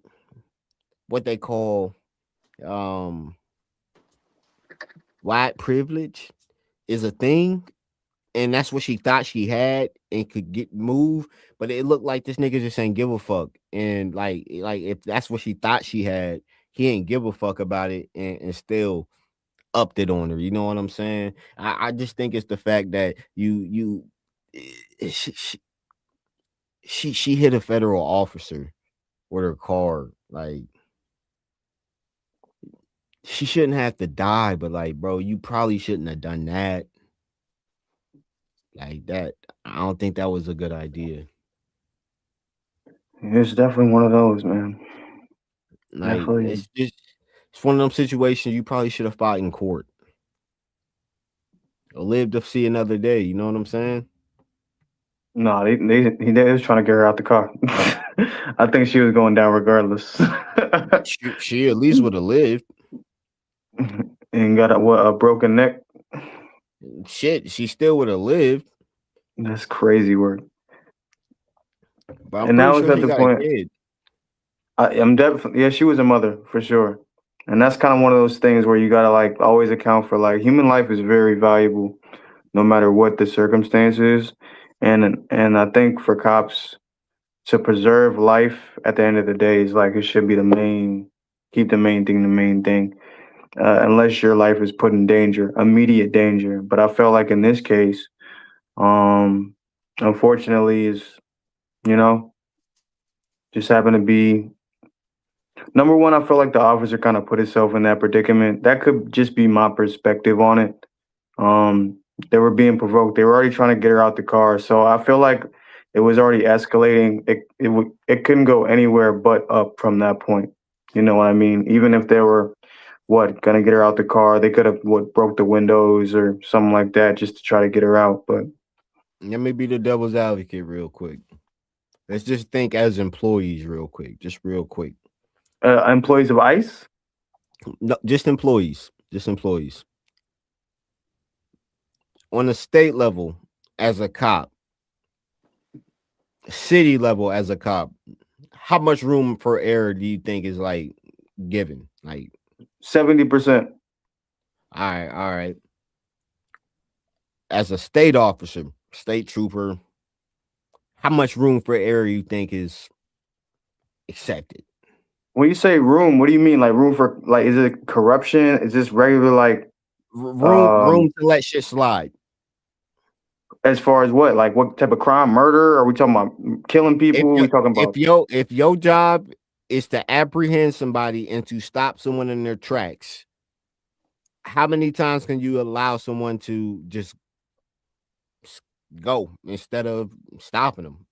what they call white privilege is a thing. And that's what she thought she had and could get moved, but it looked like this nigga just ain't give a fuck. And like if that's what she thought she had, he ain't give a fuck about it and still upped it on her. You know what I'm saying? I just think it's the fact that she hit a federal officer with her car. Like she shouldn't have to die, but like, bro, you probably shouldn't have done that. Like that, I don't think that was a good idea. It's definitely one of those, man. Like Definitely. it's one of them situations you probably should have fought in court. Or lived to see another day. You know what I'm saying? No, they was trying to get her out the car. I think she was going down regardless. she at least would have lived. And got a broken neck. Shit, she still would have lived. That's crazy work. But I'm And now pretty it's sure at she the got point. a kid. I'm definitely, yeah, she was a mother for sure. And that's kind of one of those things where you gotta like always account for like human life is very valuable, no matter what the circumstances. And I think for cops to preserve life at the end of the day is like it should be keep the main thing the main thing. Unless your life is put in danger, immediate danger. But I felt like in this case, unfortunately, is you know just happened to be number one. I feel like the officer kind of put himself in that predicament. That could just be my perspective on it. They were being provoked. They were already trying to get her out the car, so I feel like it was already escalating. It couldn't go anywhere but up from that point. You know what I mean? Even if they were gonna get her out the car, they could have broke the windows or something like that just to try to get her out. But Let me be the devil's advocate real quick. Let's just think as employees real quick. Just real quick. Employees of ICE? No, just employees. Just employees. On the state level, as a cop, city level as a cop, how much room for error do you think is like given? Like 70%. All right. As a state officer, state trooper, how much room for error you think is accepted? When you say room, what do you mean? Like room for like is it corruption? Is this regular like room to let shit slide? As far as what? Like what type of crime? Murder? Are we talking about killing people? What are we talking about? If your job is to apprehend somebody and to stop someone in their tracks, how many times can you allow someone to just go instead of stopping them?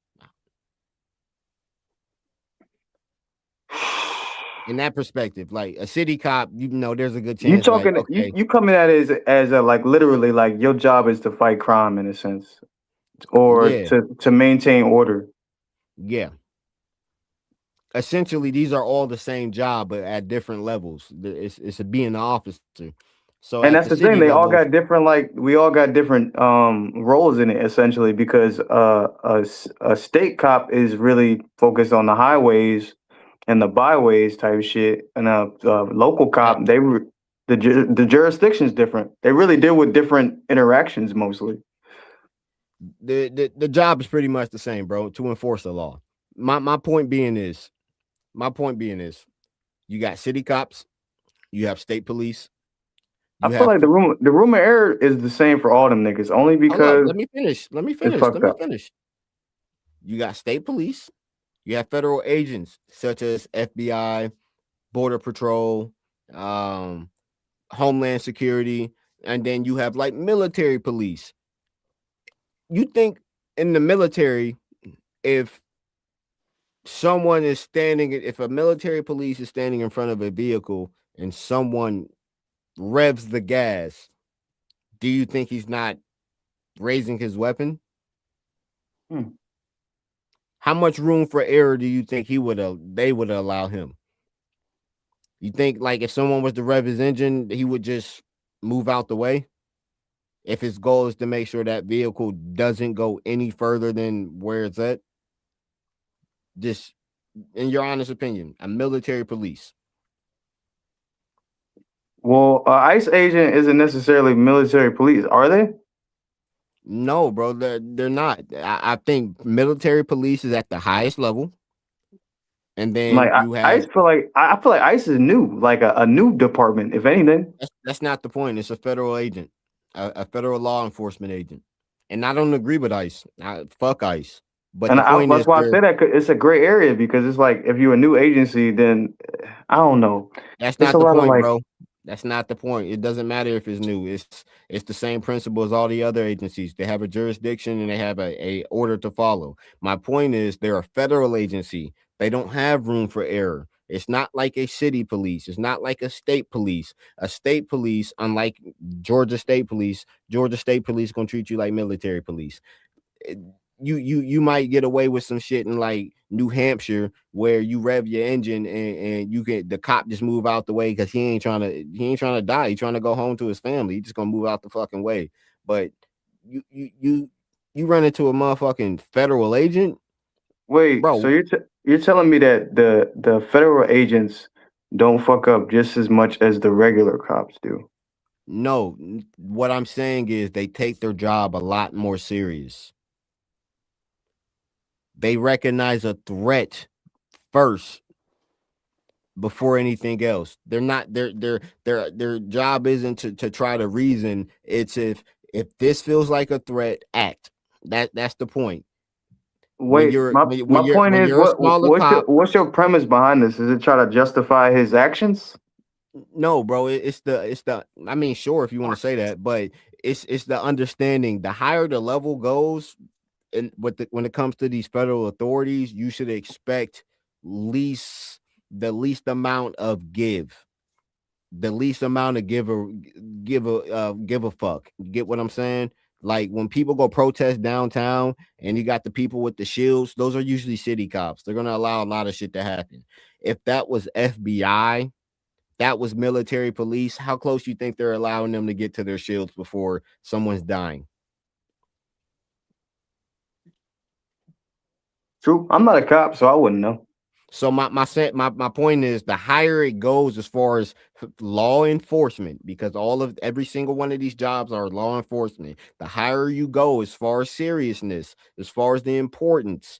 in that perspective, like a city cop, you know, there's a good You chance. Like, talking okay, you coming at it as a, like literally like your job is to fight crime in a sense, or yeah, to maintain order. yeah. Essentially, these are all the same job, but at different levels. It's a being an officer. So And at that's the the thing. city They all level, got different, like we all got different roles in it essentially, because a state cop is really focused on the highways and the byways type shit, and a local eh, cop, the jurisdiction's different. They really deal with different interactions mostly. the job is pretty much the same, bro. To enforce the law. My point being is, you got city cops, you have state police, I you feel have. like the room of error is the same for all them niggas, only Hold up, because let me finish. it's fucked up. You got state police, you have federal agents such as FBI, Border Patrol, Homeland Security, and then you have like military police. You think in the military, if if a military police is standing in front of a vehicle and someone revs the gas, do you think he's not raising his weapon? Hmm. How much room for error do you think they would allow him? You think like if someone was to rev his engine, he would just move out the way? If his goal is to make sure that vehicle doesn't go any further than where it's at? Just in your honest opinion, a military police. Well, ICE agent isn't necessarily military police, are they? No, bro, they're not. I think military police is at the highest level. And then Like you I have feel like ICE is new, like a new department, if anything. that's not the point. It's a federal agent, a federal law enforcement agent. And I don't agree with ICE. Fuck ICE. But And the point that's is, why I say that, 'cause it's a gray area, because it's like if you're a new agency, then I don't know. that's It's not a the lot of point, like, bro. That's not the point. It doesn't matter if it's new. It's the same principle as all the other agencies. They have a jurisdiction and they have a order to follow. My point is they're a federal agency. They don't have room for error. It's not like a city police. It's not like a state police. A state police, unlike Georgia State Police gonna treat you like military police. You might get away with some shit in like New Hampshire where you rev your engine and you get the cop just move out the way because he ain't trying to die. He's trying to go home to his family. He's just gonna move out the fucking way. But you run into a motherfucking federal agent, wait, bro. so you're telling me that the federal agents don't fuck up just as much as the regular cops do? No, what I'm saying is they take their job a lot more serious. They recognize a threat first before anything else. They're not their job isn't to try to reason. It's if this feels like a threat, act. That's the point. Wait, my point is, what's your premise behind this? Is it try to justify his actions? No, bro. It's the. I mean, sure, if you want to say that, but it's the understanding. The higher the level goes, and when it comes to these federal authorities, you should expect the least amount of give. The least amount of give a fuck. You get what I'm saying? Like when people go protest downtown and you got the people with the shields, those are usually city cops. They're gonna allow a lot of shit to happen. If that was FBI, that was military police, how close you think they're allowing them to get to their shields before someone's dying? True. I'm not a cop, so I wouldn't know. So my point is, the higher it goes as far as law enforcement, because every single one of these jobs are law enforcement. The higher you go as far as seriousness, as far as the importance,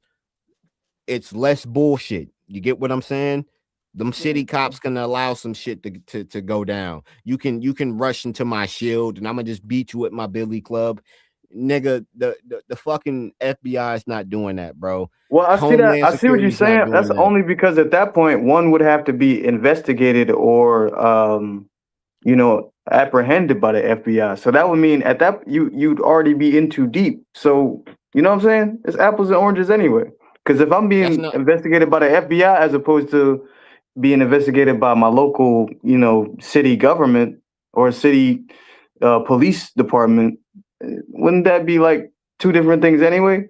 it's less bullshit. You get what I'm saying? Them city cops can allow some shit to go down. You can rush into my shield and I'm gonna just beat you at my billy club. Nigga, the fucking FBI is not doing that, bro. Well, I see that. I see what you're saying. That's only because at that point, one would have to be investigated or, apprehended by the FBI. So that would mean at that you'd already be in too deep. So you know what I'm saying? It's apples and oranges anyway. Because if I'm being investigated by the FBI as opposed to being investigated by my local, city government or city police department, wouldn't that be like two different things anyway?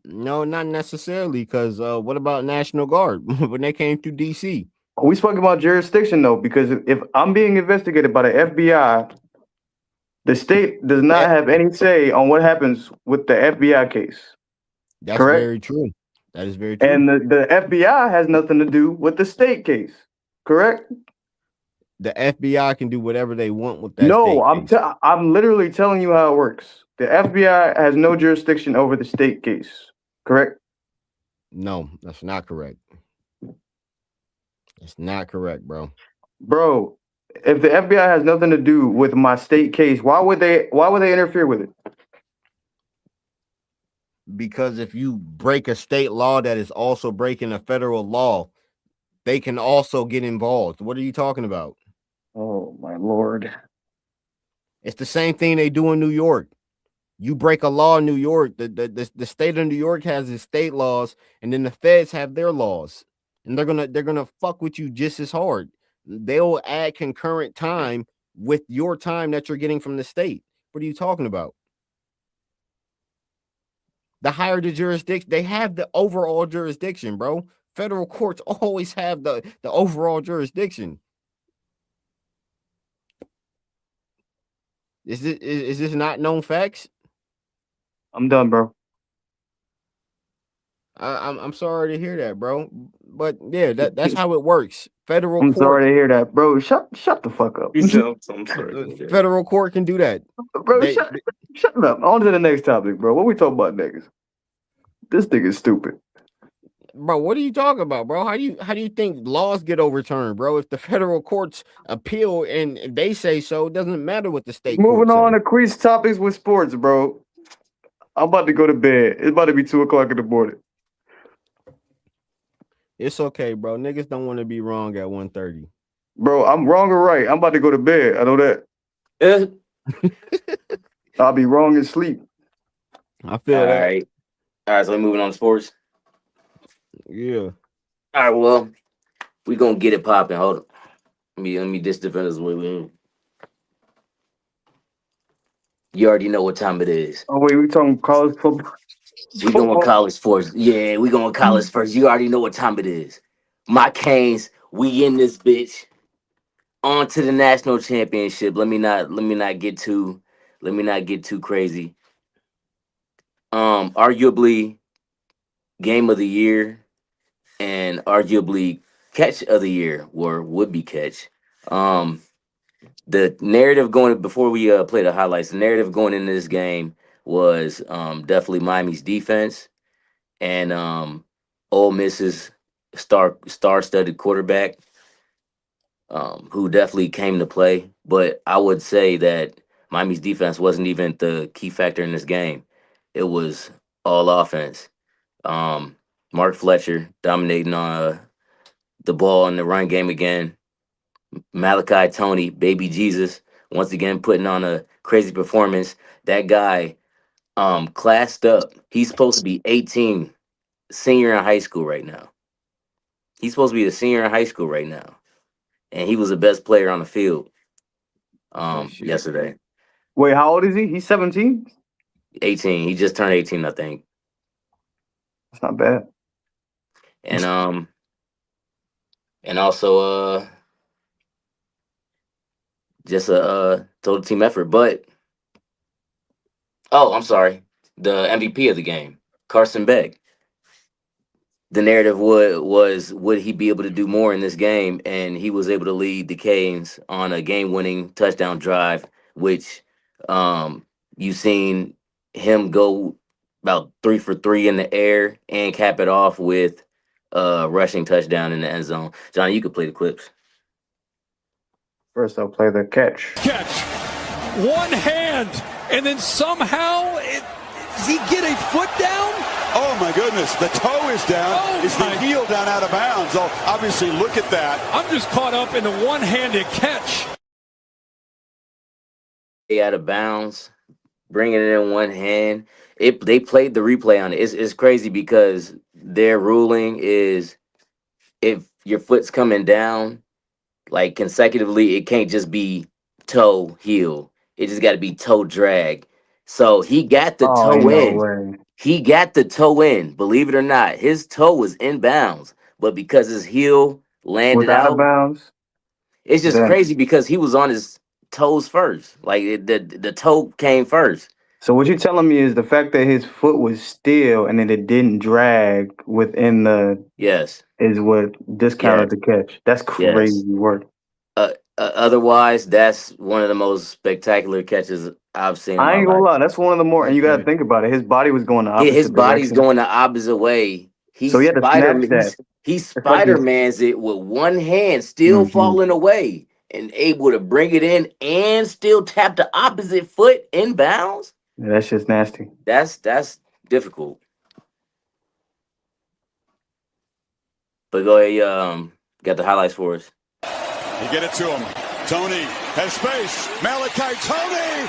No, not necessarily. Because what about National Guard when they came through DC? We spoke about jurisdiction though, because if I'm being investigated by the FBI, the state does not have any say on what happens with the FBI case. That's correct? very true. That is very true. And the FBI has nothing to do with the state case, correct? The FBI can do whatever they want with that. No, state case. I'm literally telling you how it works. The FBI has no jurisdiction over the state case, correct? No, that's not correct. It's not correct, bro. Bro, if the FBI has nothing to do with my state case, why would they interfere with it? Because if you break a state law that is also breaking a federal law, they can also get involved. What are you talking about? Oh my Lord. It's the same thing they do in New York. You break a law in New York, the state of New York has its state laws, and then the feds have their laws. And they're gonna fuck with you just as hard. They'll add concurrent time with your time that you're getting from the state. What are you talking about? The higher the jurisdiction, they have the overall jurisdiction, bro. Federal courts always have the overall jurisdiction. Is this not known facts? I'm done, bro. I'm sorry to hear that, bro. But yeah, that's how it works. Federal I'm court. sorry to hear that, bro. Shut the fuck up. I'm sorry. Federal court can do that. Bro, shut up. On to the next topic, bro. What we talking about next? This thing is stupid. Bro, what are you talking about, bro? How do you think laws get overturned, bro? If the federal courts appeal and they say so, it doesn't matter what the state Moving courts on say. to quiz topics with sports, bro. I'm about to go to bed. It's about to be 2:00 in the morning. It's okay, bro. Niggas don't want to be wrong at 1:30. Bro, I'm wrong or right. I'm about to go to bed. I know that. I'll be wrong in sleep. I feel All that. right. All right, so we're moving on to sports. Yeah. All right, well, we gonna get it popping. Hold on. Let me just defend this way. You already know what time it is. Oh wait, we talking college football. We going college sports. Yeah, we going college first. You already know what time it is. My Canes, we in this bitch. On to the national championship. Let me not get too crazy. Arguably game of the year and arguably catch of the year, or would be catch. The narrative going before we play the highlights, the narrative going into this game was definitely Miami's defense and Ole Miss's star-studded quarterback, who definitely came to play. But I would say that Miami's defense wasn't even the key factor in this game. It was all offense. Mark Fletcher dominating on the ball in the run game again. Malachi Tony, baby Jesus, once again putting on a crazy performance. That guy classed up. He's supposed to be 18, senior in high school right now. He's supposed to be a senior in high school right now. And he was the best player on the field yesterday. Wait, how old is he? He's 17? 18. He just turned 18, I think. That's not bad. And also just a total team effort. But I'm sorry. The MVP of the game, Carson Beck. The narrative was would he be able to do more in this game? And he was able to lead the Canes on a game-winning touchdown drive, which you've seen him go about 3 for 3 in the air and cap it off with a rushing touchdown in the end zone. John, you could play the clips. First, I'll play the catch. Catch. One hand, and then somehow does he get a foot down? Oh my goodness, the toe is down. Oh, is the heel down out of bounds? Oh, obviously, look at that. I'm just caught up in the one-handed catch. Out of bounds, bringing it in one hand. They played the replay on it. It's crazy because their ruling is if your foot's coming down like consecutively, it can't just be toe heel. It just got to be toe drag. So he got the Oh, ain't toe no in. way. He got the toe in. Believe it or not, his toe was in bounds, but because his heel Was landed out of out, bounds? it's just Damn. crazy because he was on his toes first. Like the toe came first. So what you're telling me is the fact that his foot was still and then it didn't drag within the Yes, is what discounted yes, the catch. That's yes. crazy work. Otherwise, that's one of the most spectacular catches I've seen in I my ain't gonna life. lie, that's one of the more, and you gotta Okay. think about it. His body was going the His opposite body's direction, going the opposite way. so he had to snatch that. He It's like Spider he's. Man's it with one hand still Mhm. falling away and able to bring it in and still tap the opposite foot in bounds. Yeah, that shit's nasty. That's difficult. But go ahead, got the highlights for us. You get it to him. Tony has space. Malachi Tony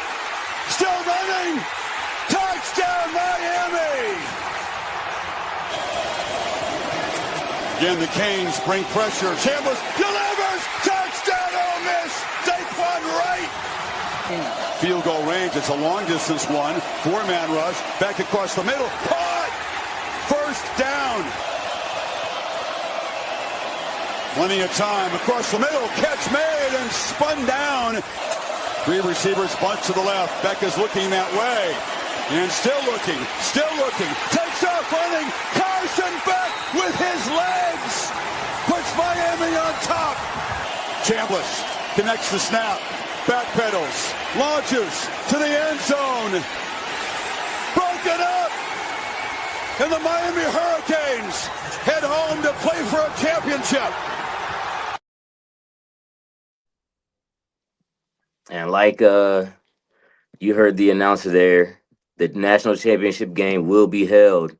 still running. Touchdown Miami. Again, the Canes bring pressure. Chambers delivers. Touchdown Ole Miss. Daquan Wright. Field goal range. It's a long distance one. 4-man rush. Back across the middle. Caught. First down. Plenty of time across the middle. Catch made and spun down. 3 receivers bunch to the left. Becca's looking that way. And still looking. Takes off running. Carson back with his legs. Puts Miami on top. Chambliss connects the snap. Backpedals. Launches to the end zone. Broken up. And the Miami Hurricanes head home to play for a championship. And like you heard the announcer there, the national championship game will be held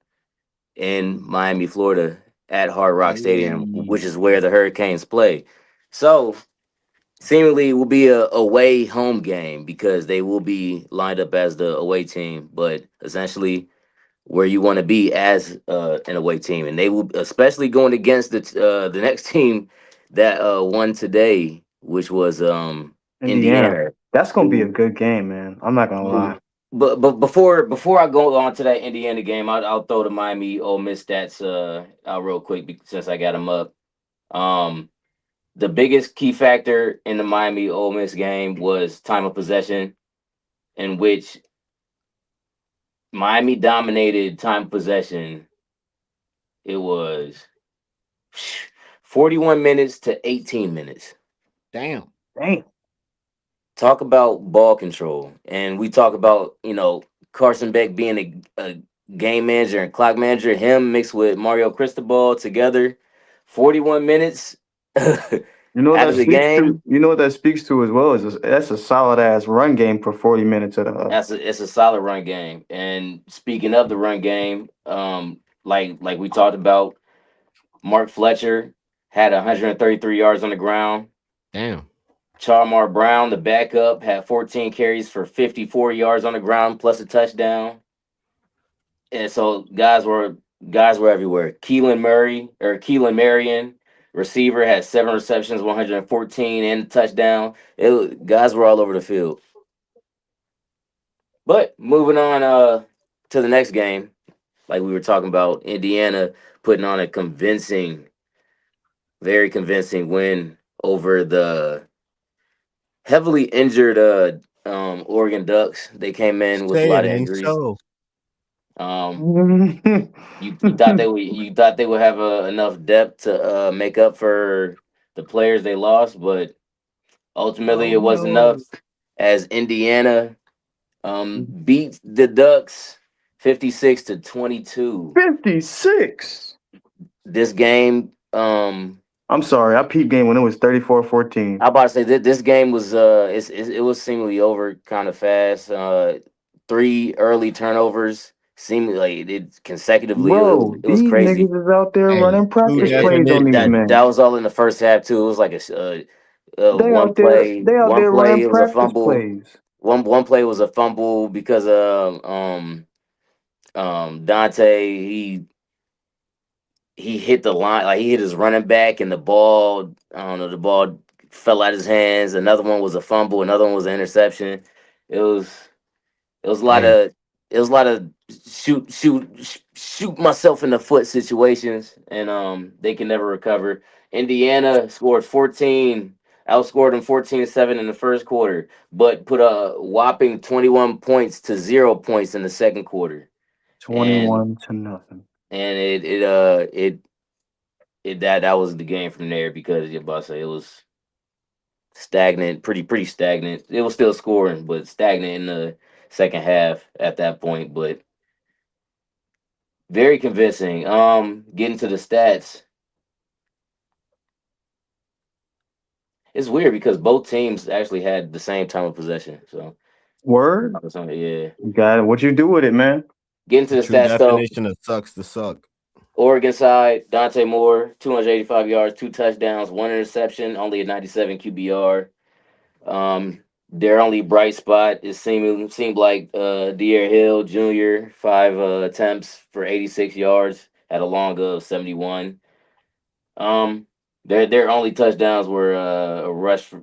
in Miami, Florida at Hard Rock Stadium, which is where the Hurricanes play. So seemingly it will be a away home game because they will be lined up as the away team, but essentially where you want to be as an away team. And they will, especially going against the next team that won today, which was Indiana. That's gonna be a good game, man. I'm not gonna lie. But before I go on to that Indiana game, I'll throw the Miami Ole Miss stats out real quick since I got them up. The biggest key factor in the Miami Ole Miss game was time of possession, in which Miami dominated time of possession. It was 41 minutes to 18 minutes. Damn. Talk about ball control. And we talk about, Carson Beck being a game manager and clock manager, him mixed with Mario Cristobal together. 41 minutes. You know what that speaks to? You know what that speaks to as well is that's a solid ass run game for 40 minutes at a. It's a solid run game. And speaking of the run game, like we talked about, Mark Fletcher had 133 yards on the ground. Damn. Charmar Brown, the backup, had 14 carries for 54 yards on the ground plus a touchdown. And so guys were everywhere. Keelan Marion, receiver, had 7 receptions, 114, and a touchdown. Guys were all over the field. But moving on to the next game, like we were talking about, Indiana putting on a very convincing win over the heavily injured Oregon Ducks. They came in with a lot of injuries. So. You thought they would have enough depth to make up for the players they lost, but ultimately it wasn't enough. As Indiana beat the Ducks 56-22. 56. This game. I'm sorry, I peeped game when it was 34-14. I about to say that this game was it was seemingly over kind of fast. 3 early turnovers, seemingly it consecutively. Bro, it was these crazy. niggas is out there running practice plays on these men. That was all in the first half too. It was like one play. They out there running It was a practice fumble. plays. One play was a fumble because Dante he hit the line, like he hit his running back, and the ball, I don't know, the ball fell out his hands. Another one was a fumble. Another one was an interception. It was it was a lot Hey, of it was a lot of shoot myself in the foot situations, and they can never recover. Indiana scored 14, outscored them 14-7 in the first quarter, but put a whopping 21 points to 0 points in the second quarter. 21 to nothing. And that was the game from there, because you're about to say it was stagnant, pretty stagnant. It was still scoring, but stagnant in the second half at that point. But very convincing. Getting to the stats, it's weird because both teams actually had the same time of possession. So Word? yeah. Got it. What you do with it, man? Getting to the true stats though. definition of sucks to suck. Oregon side, Dante Moore, 285 yards, 2 touchdowns, 1 interception, only a 97 QBR. Their only bright spot seemed like De'Aaron Hill Jr., 5 attempts for 86 yards, had a long of 71. Their only touchdowns were a rush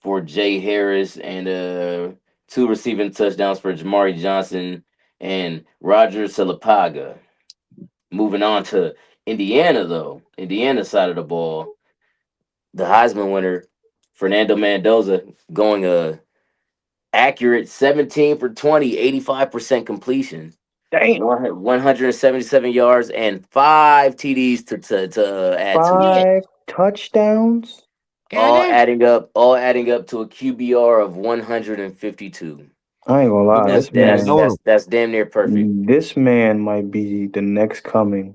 for Jay Harris and 2 receiving touchdowns for Jamari Johnson and Roger Salapaga. Moving on to Indiana, though. Indiana side of the ball, the Heisman winner, Fernando Mendoza, going a accurate 17 for 20, 85% completion. Damn. 177 yards and 5 TDs to add to it. 5 touchdowns. All adding up to a QBR of 152. I ain't gonna lie. That's damn near perfect. This man might be the next coming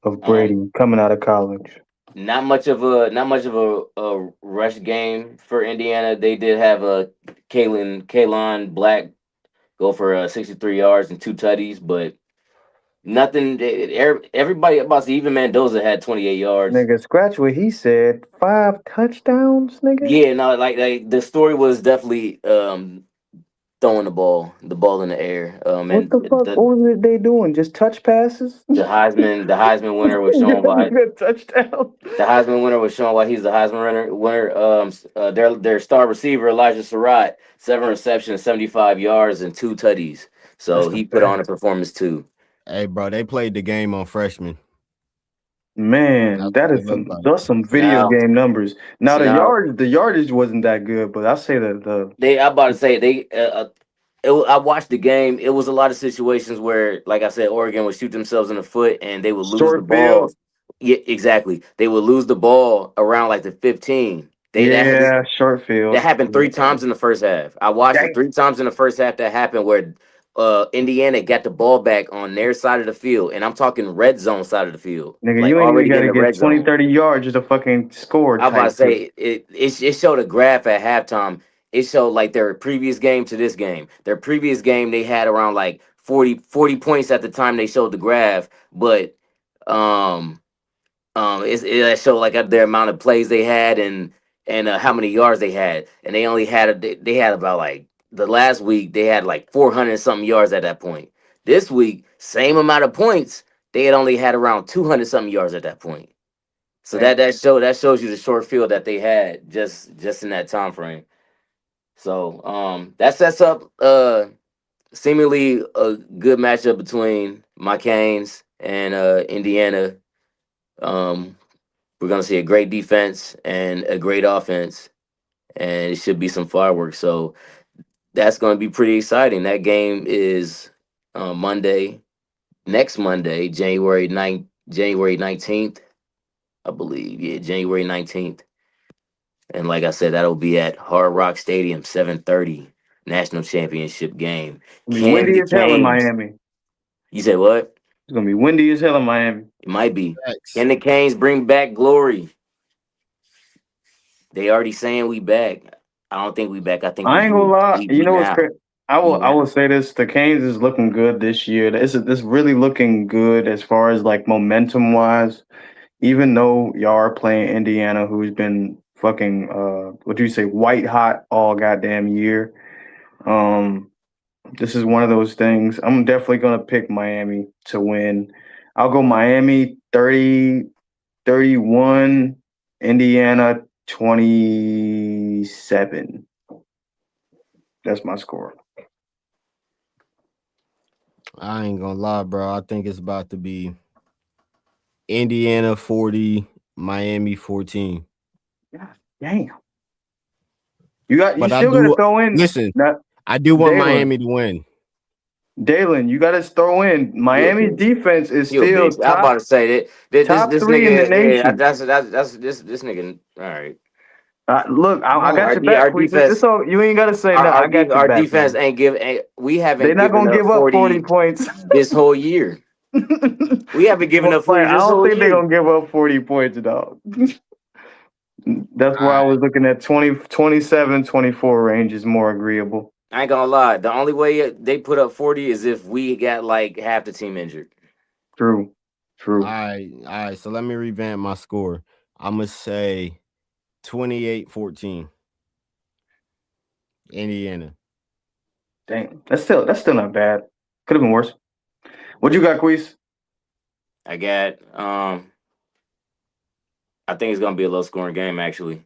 of Brady coming out of college. Not much of a rush game for Indiana. They did have a Kalon Black go for 63 yards and 2 tutties, but nothing. Everybody about to, even Mendoza had 28 yards. Nigga, scratch what he said. 5 touchdowns, nigga. Yeah, no, like the story was definitely throwing the ball in the air. What the fuck? What was they doing? Just touch passes? The Heisman winner was showing why. Touchdown. The Heisman winner was showing why he's the Heisman winner. Their star receiver Elijah Surratt, 7 receptions, 75 yards, and 2 tutties. So he put on a performance too. Hey, bro, they played the game on freshmen. Man, that's some video game numbers. Now the yardage wasn't that good, but I say that I watched the game. It was a lot of situations where, like I said, Oregon would shoot themselves in the foot and they would lose the ball. Yeah, exactly. They would lose the ball around like the 15. Short field. That happened 3 times in the first half. I watched it 3 times in the first half. That happened where Indiana got the ball back on their side of the field, and I'm talking red zone side of the field. Nigga, like, you ain't even got to get 20, 30 yards just to fucking score. I'm about to say, it showed a graph at halftime. It showed like their previous game to this game. Their previous game, they had around like 40 points at the time they showed the graph, but it showed like their amount of plays they had and how many yards they had, and they only had they had about like the last week they had like 400 something yards at that point. This week, same amount of points, they had only had around 200 something yards at that point. So that shows you the short field that they had just in that time frame. So that sets up seemingly a good matchup between my Canes and Indiana. We're gonna see a great defense and a great offense, and it should be some fireworks. So that's gonna be pretty exciting. That game is next Monday, January 19th, I believe. Yeah, January 19th. And like I said, that'll be at Hard Rock Stadium, 7:30, national championship game. It's gonna be windy as hell in Miami. You said what? It's gonna be windy as hell in Miami. It might be. Can the Canes bring back glory? They already saying we back. I don't think we back. I think I ain't gonna lie. You know what's crazy? I will say this: the Canes is looking good this year. This really looking good as far as like momentum wise. Even though y'all are playing Indiana, who's been fucking what do you say, white hot all goddamn year. This is one of those things. I'm definitely gonna pick Miami to win. I'll go Miami 30-31, Indiana 27. That's my score. I ain't gonna lie, bro. I think it's about to be Indiana 40, Miami 14. God damn. You But still gotta throw in. Listen, I do want Dalen. Miami to win. Dalen, you gotta throw in. Miami's defense is You a still bitch. I'm about to say that top this 3 in the nigga. Yeah, nation. that's this nigga. All right. Look, I got your back. Our defense. So you ain't gotta say nothing. I got your Our back. defense Man. we haven't. They're not given gonna give up 40 points this whole year. We haven't given up 40. I don't think they're gonna give up 40 points, dog. That's why I was looking at 27, 24 range is more agreeable. I ain't gonna lie. The only way they put up 40 is if we got like half the team injured. True. All right. So let me revamp my score. I'm gonna say 28-14. Indiana. Dang, that's still not bad. Could have been worse. What you got, Queez? I got I think it's gonna be a low scoring game actually.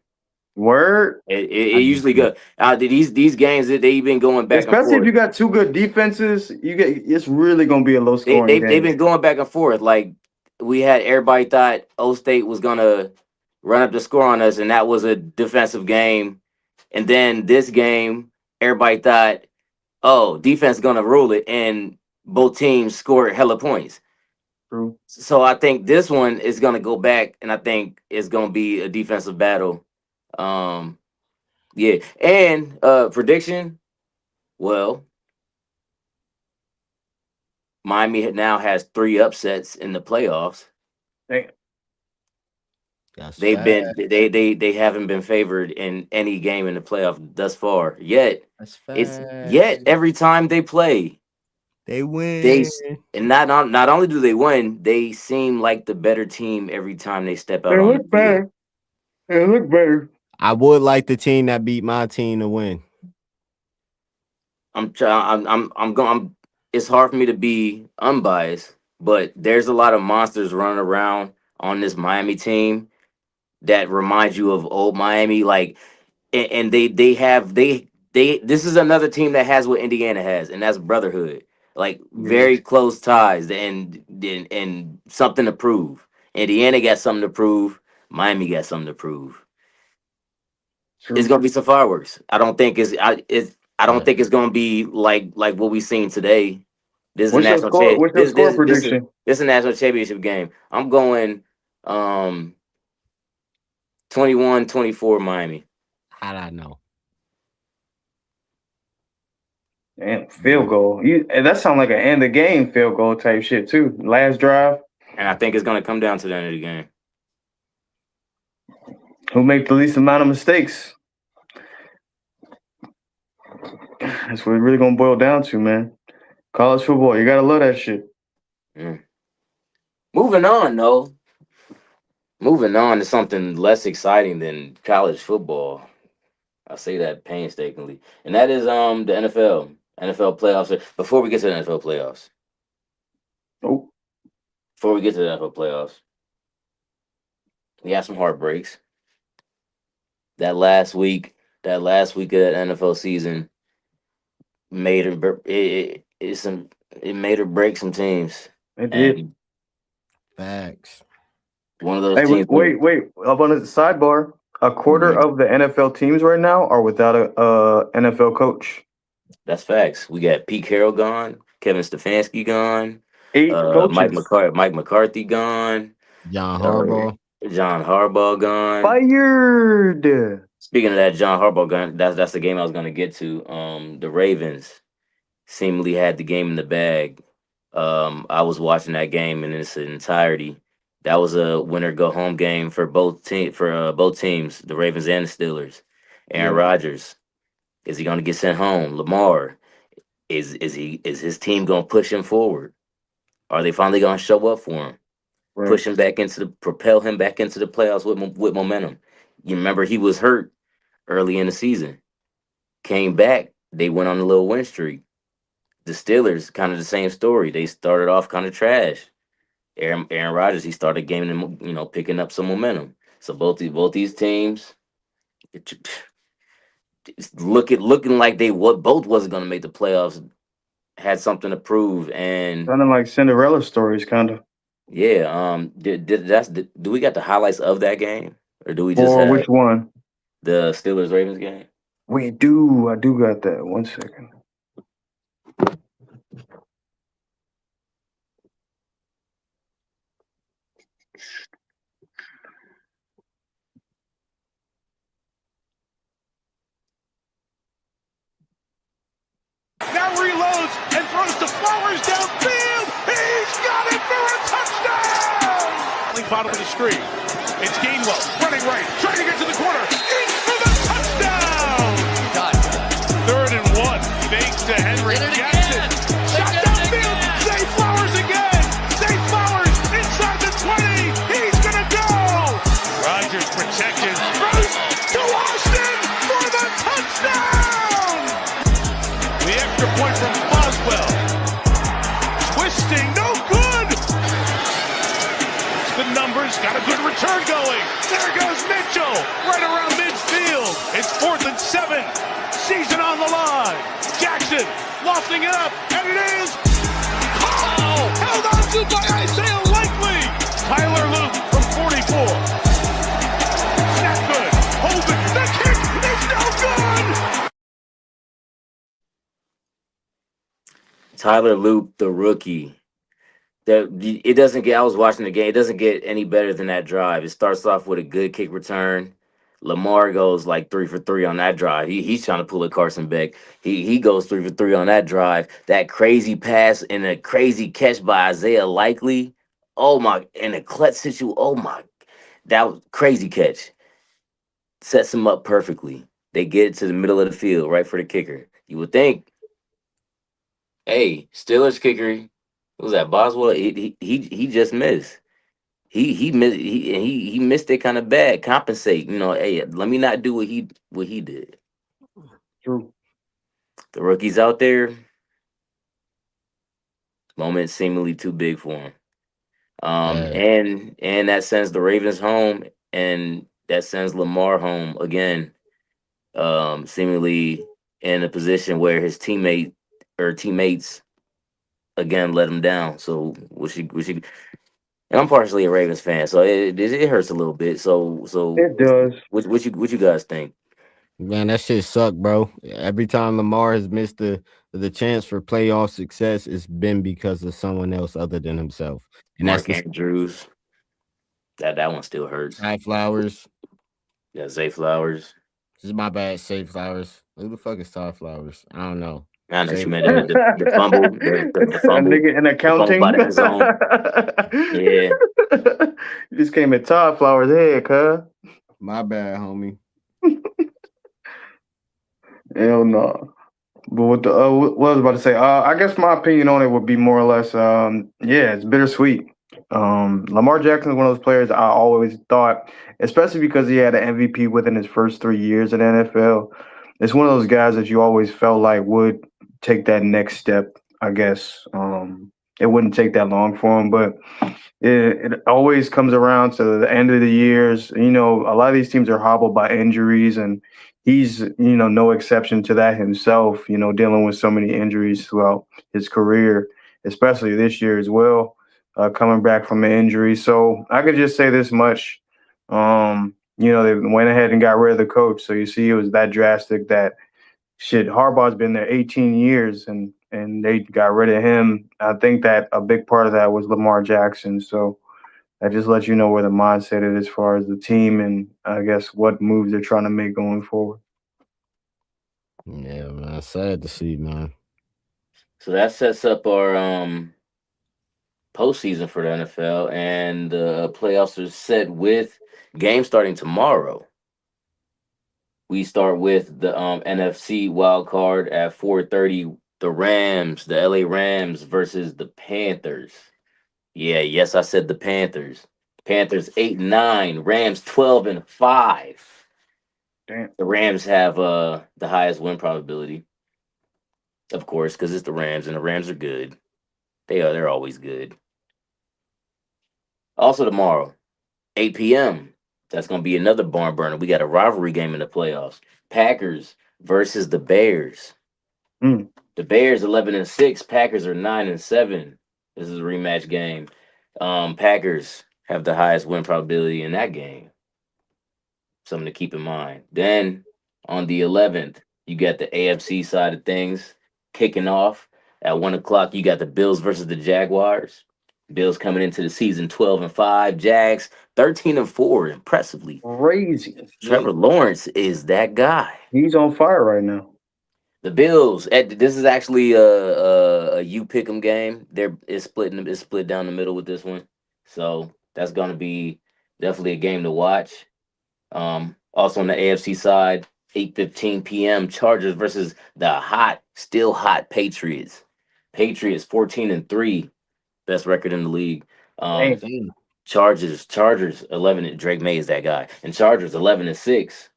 Word. It usually go. These games that they've been going back Especially and forth. if you got two good defenses, it's really gonna be a low scoring game. They've been going back and forth. Like everybody thought O State was gonna run up the score on us, and that was a defensive game. And then this game, everybody thought, oh, defense is gonna rule it, and both teams scored hella points. True. So I think this one is gonna go back, and I think it's gonna be a defensive battle. Yeah, and prediction. Well, Miami now has 3 upsets in the playoffs. Dang. They haven't been favored in any game in the playoff thus far. Yet every time they play, they win. And not only do they win, they seem like the better team every time they step out. They look better. They look better. I would like the team that beat my team to win. I'm going. It's hard for me to be unbiased, but there's a lot of monsters running around on this Miami team that remind you of old Miami. Like, and this is another team that has what Indiana has, and that's brotherhood. Like very close ties and something to prove. Indiana got something to prove. Miami got something to prove. True. It's gonna be some fireworks. I don't think it's gonna be like what we seen today. This is a national What's your score prediction? This is a national championship game. I'm going 21-24 Miami. How'd I know? Damn, field goal. And that sounds like an end of game field goal type shit too. Last drive. And I think it's gonna come down to the end of the game. Who make the least amount of mistakes? That's what it's really gonna boil down to, man. College football, you gotta love that shit. Moving on, though. Moving on to something less exciting than college football. I say that painstakingly, and that is the NFL playoffs. Before we get to the NFL playoffs, we had some heartbreaks. That last week of that NFL season made or break some teams. It did. Facts. One of those teams. Wait. Up on the sidebar, a quarter of the NFL teams right now are without a NFL coach. That's facts. We got Pete Carroll gone, Kevin Stefanski gone, 8 coaches. Mike McCarthy gone, John Harbaugh gone. Fired. Speaking of that, John Harbaugh gone. That's the game I was gonna get to. The Ravens seemingly had the game in the bag. I was watching that game in its entirety. That was a winner go home game for both teams, the Ravens and the Steelers. Aaron Rodgers, is he going to get sent home? Lamar, is his team going to push him forward? Are they finally going to show up for him? Right. Propel him back into the playoffs with momentum. You remember he was hurt early in the season. Came back, they went on a little win streak. The Steelers, kind of the same story. They started off kind of trash. Aaron Rodgers, he started gaming, picking up some momentum. So both these teams, it's looking like both wasn't going to make the playoffs. Had something to prove, and Sounding like Cinderella stories, kind of. yeah. Do we got the highlights of that game, or do we just Or have which one? the Steelers Ravens game? We do. I do got that. 1 second. Now reloads and throws to Flowers downfield. He's got it for a touchdown! Bottom of the screen. It's Gainwell running right, trying to get to the corner. In for the touchdown! Got it. 3rd and 1. Fake to Henry Jackson. Shot downfield. Zay Flowers again. Zay Flowers inside the 20. He's gonna go. Rodgers protected. Throws to Austin for the touchdown! The extra point from Boswell. Twisting, no good! The numbers, got a good return going. There goes Mitchell, right around midfield. It's 4th and 7. Season on the line. Jackson lofting it up, and it is held on to by Isaiah Likely. Tyler Luke from 44. Snap good. Hold it. The kick is no good. Tyler Loop, the rookie. It doesn't get. I was watching the game. It doesn't get any better than that drive. It starts off with a good kick return. Lamar goes like 3 for 3 on that drive. He's trying to pull a Carson Beck. He goes 3 for 3 on that drive. That crazy pass and a crazy catch by Isaiah Likely. Oh my! In a clutch situation. Oh my! That was crazy catch. Sets him up perfectly. They get it to the middle of the field, right for the kicker. You would think, hey, Steelers kicker. What was that Boswell? He just missed. He missed. He missed it kind of bad. Compensate. Hey, let me not do what he did. True. The rookies out there. Moment seemingly too big for him. And that sends the Ravens home, and that sends Lamar home again. Seemingly in a position where his teammates again let him down. So and I'm partially a Ravens fan, so it hurts a little bit. So It does. What you guys think? Man, that shit sucked, bro. Every time Lamar has missed the chance for playoff success, it's been because of someone else other than himself. And Mark that's Andrews. That one still hurts. Zay Flowers. Yeah, Zay Flowers. This is my bad, Zay Flowers. Who the fuck is Ty Flowers? I don't know. I know you meant the fumble. The fumble. A nigga in accounting. By the end zone. Yeah. You just came at Todd Flowers' head, cuz. My bad, homie. Hell no. But what I was about to say, I guess my opinion on it would be more or less, it's bittersweet. Lamar Jackson is one of those players I always thought, especially because he had an MVP within his first 3 years in the NFL. It's one of those guys that you always felt like would take that next step, I guess. It wouldn't take that long for him, but it always comes around to the end of the years. A lot of these teams are hobbled by injuries, and he's, no exception to that himself, dealing with so many injuries throughout his career, especially this year as well, coming back from an injury. So I could just say this much. They went ahead and got rid of the coach. So you see, it was that drastic that Harbaugh's been there 18 years and they got rid of him. I think that a big part of that was Lamar Jackson. So that just lets you know where the mindset is as far as the team and I guess what moves they're trying to make going forward. Yeah, man. Sad to see, man. So that sets up our postseason for the NFL, and the playoffs are set with games starting tomorrow. We start with the NFC wild card at 4:30. The LA Rams versus the Panthers. Yeah, yes, I said the Panthers. Panthers 8-9, Rams 12-5. Damn. The Rams have the highest win probability, of course, because it's the Rams, and the Rams are good. They're always good. Also tomorrow, 8 p.m. That's gonna be another barn burner. We got a rivalry game in the playoffs. Packers versus the Bears. Mm. The Bears 11-6. Packers are 9-7. This is a rematch game. Packers have the highest win probability in that game. Something to keep in mind. Then on the 11th, you got the AFC side of things kicking off at 1:00. You got the Bills versus the Jaguars. Bills coming into the season 12-5. Jags 13-4. Impressively, Crazy. Trevor Lawrence is that guy. He's on fire right now. The Bills. This is actually a you pick 'em game. It's split down the middle with this one, so that's gonna be definitely a game to watch. Also on the AFC side, 8:15 p.m. Chargers versus the still hot Patriots. Patriots 14-3, best record in the league. Chargers 11. Drake May is that guy, and Chargers 11-6.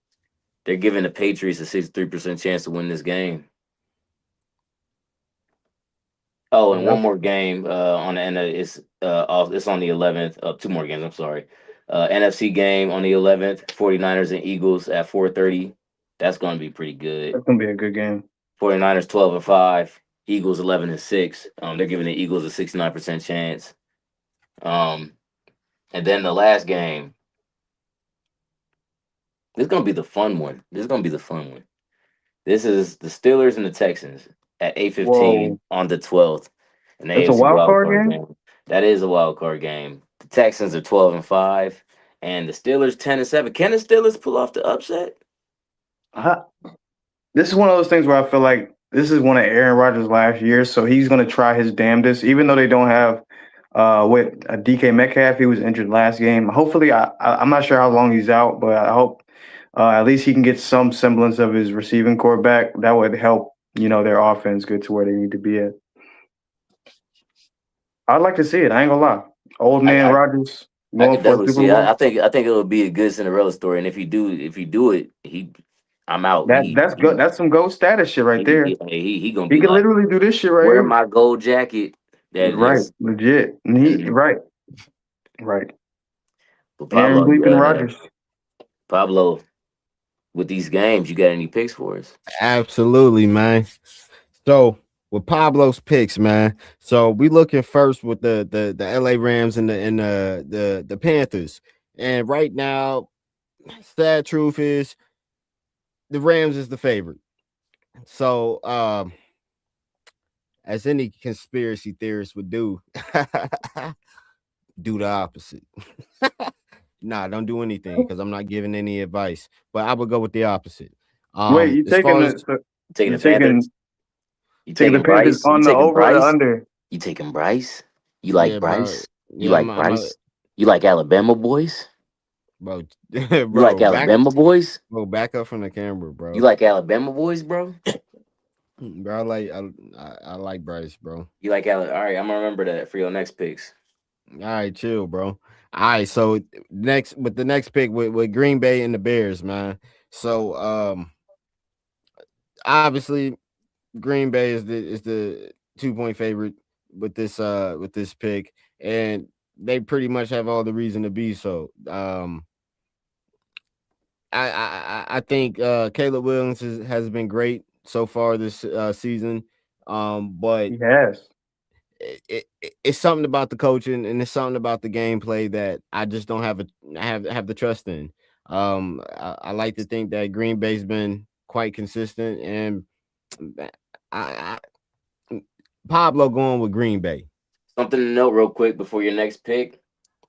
They're giving the Patriots a 63% chance to win this game. Oh, and one more game on the end. It's on the 11th. 2 more games. I'm sorry. NFC game on the 11th. 49ers and Eagles at 4:30. That's going to be pretty good. That's gonna be a good game. 49ers 12-5. Eagles 11-6. They're giving the Eagles a 69% chance. And then the last game. This is going to be the fun one. This is the Steelers and the Texans at 8:15 on the 12th. And That's a wild card game? That is a wild card game. The Texans are 12-5, and the Steelers 10-7. Can the Steelers pull off the upset? This is one of those things where I feel like this is one of Aaron Rodgers' last years, so he's going to try his damnedest, even though they don't have with DK Metcalf. He was injured last game. Hopefully, I'm not sure how long he's out, but I hope at least he can get some semblance of his receiving core back. That would help, their offense get to where they need to be at. I'd like to see it. I ain't gonna lie. Old man Rodgers going for a Super Bowl. I think it would be a good Cinderella story, and if you do it, I'm out. That's good. That's some gold status shit right there. He gonna He be can like, literally do this shit right wear here. my gold jacket. Right, legit. And right. But Aaron bleeping Rodgers. Pablo, with these games, you got any picks for us? Absolutely, man. So with Pablo's picks, man. So we looking first with the LA Rams and the Panthers. And right now, sad truth is the Rams is the favorite. So as any conspiracy theorist would do, do the opposite. Nah, don't do anything because I'm not giving any advice. But I would go with the opposite. Wait, you taking the Panthers? You taking the Panthers on the over or under? You taking Bryce? You like Bryce? You Yeah, like Bryce? You like Alabama boys? Bro, You like Alabama boys? Bro, back up from the camera, bro. You like Alabama boys, bro? Bro, I like Bryce, bro. You like All right, I'm gonna remember that for your next picks. All right, chill, bro. All right, so the next pick with Green Bay and the Bears, man. So obviously Green Bay is the 2-point favorite with this pick, and they pretty much have all the reason to be so. I think Caleb Williams has been great so far this season, but he has. It's something about the coaching and it's something about the gameplay that I just don't have the trust in. I like to think that Green Bay's been quite consistent, and Pablo going with Green Bay. Something to note real quick before your next pick.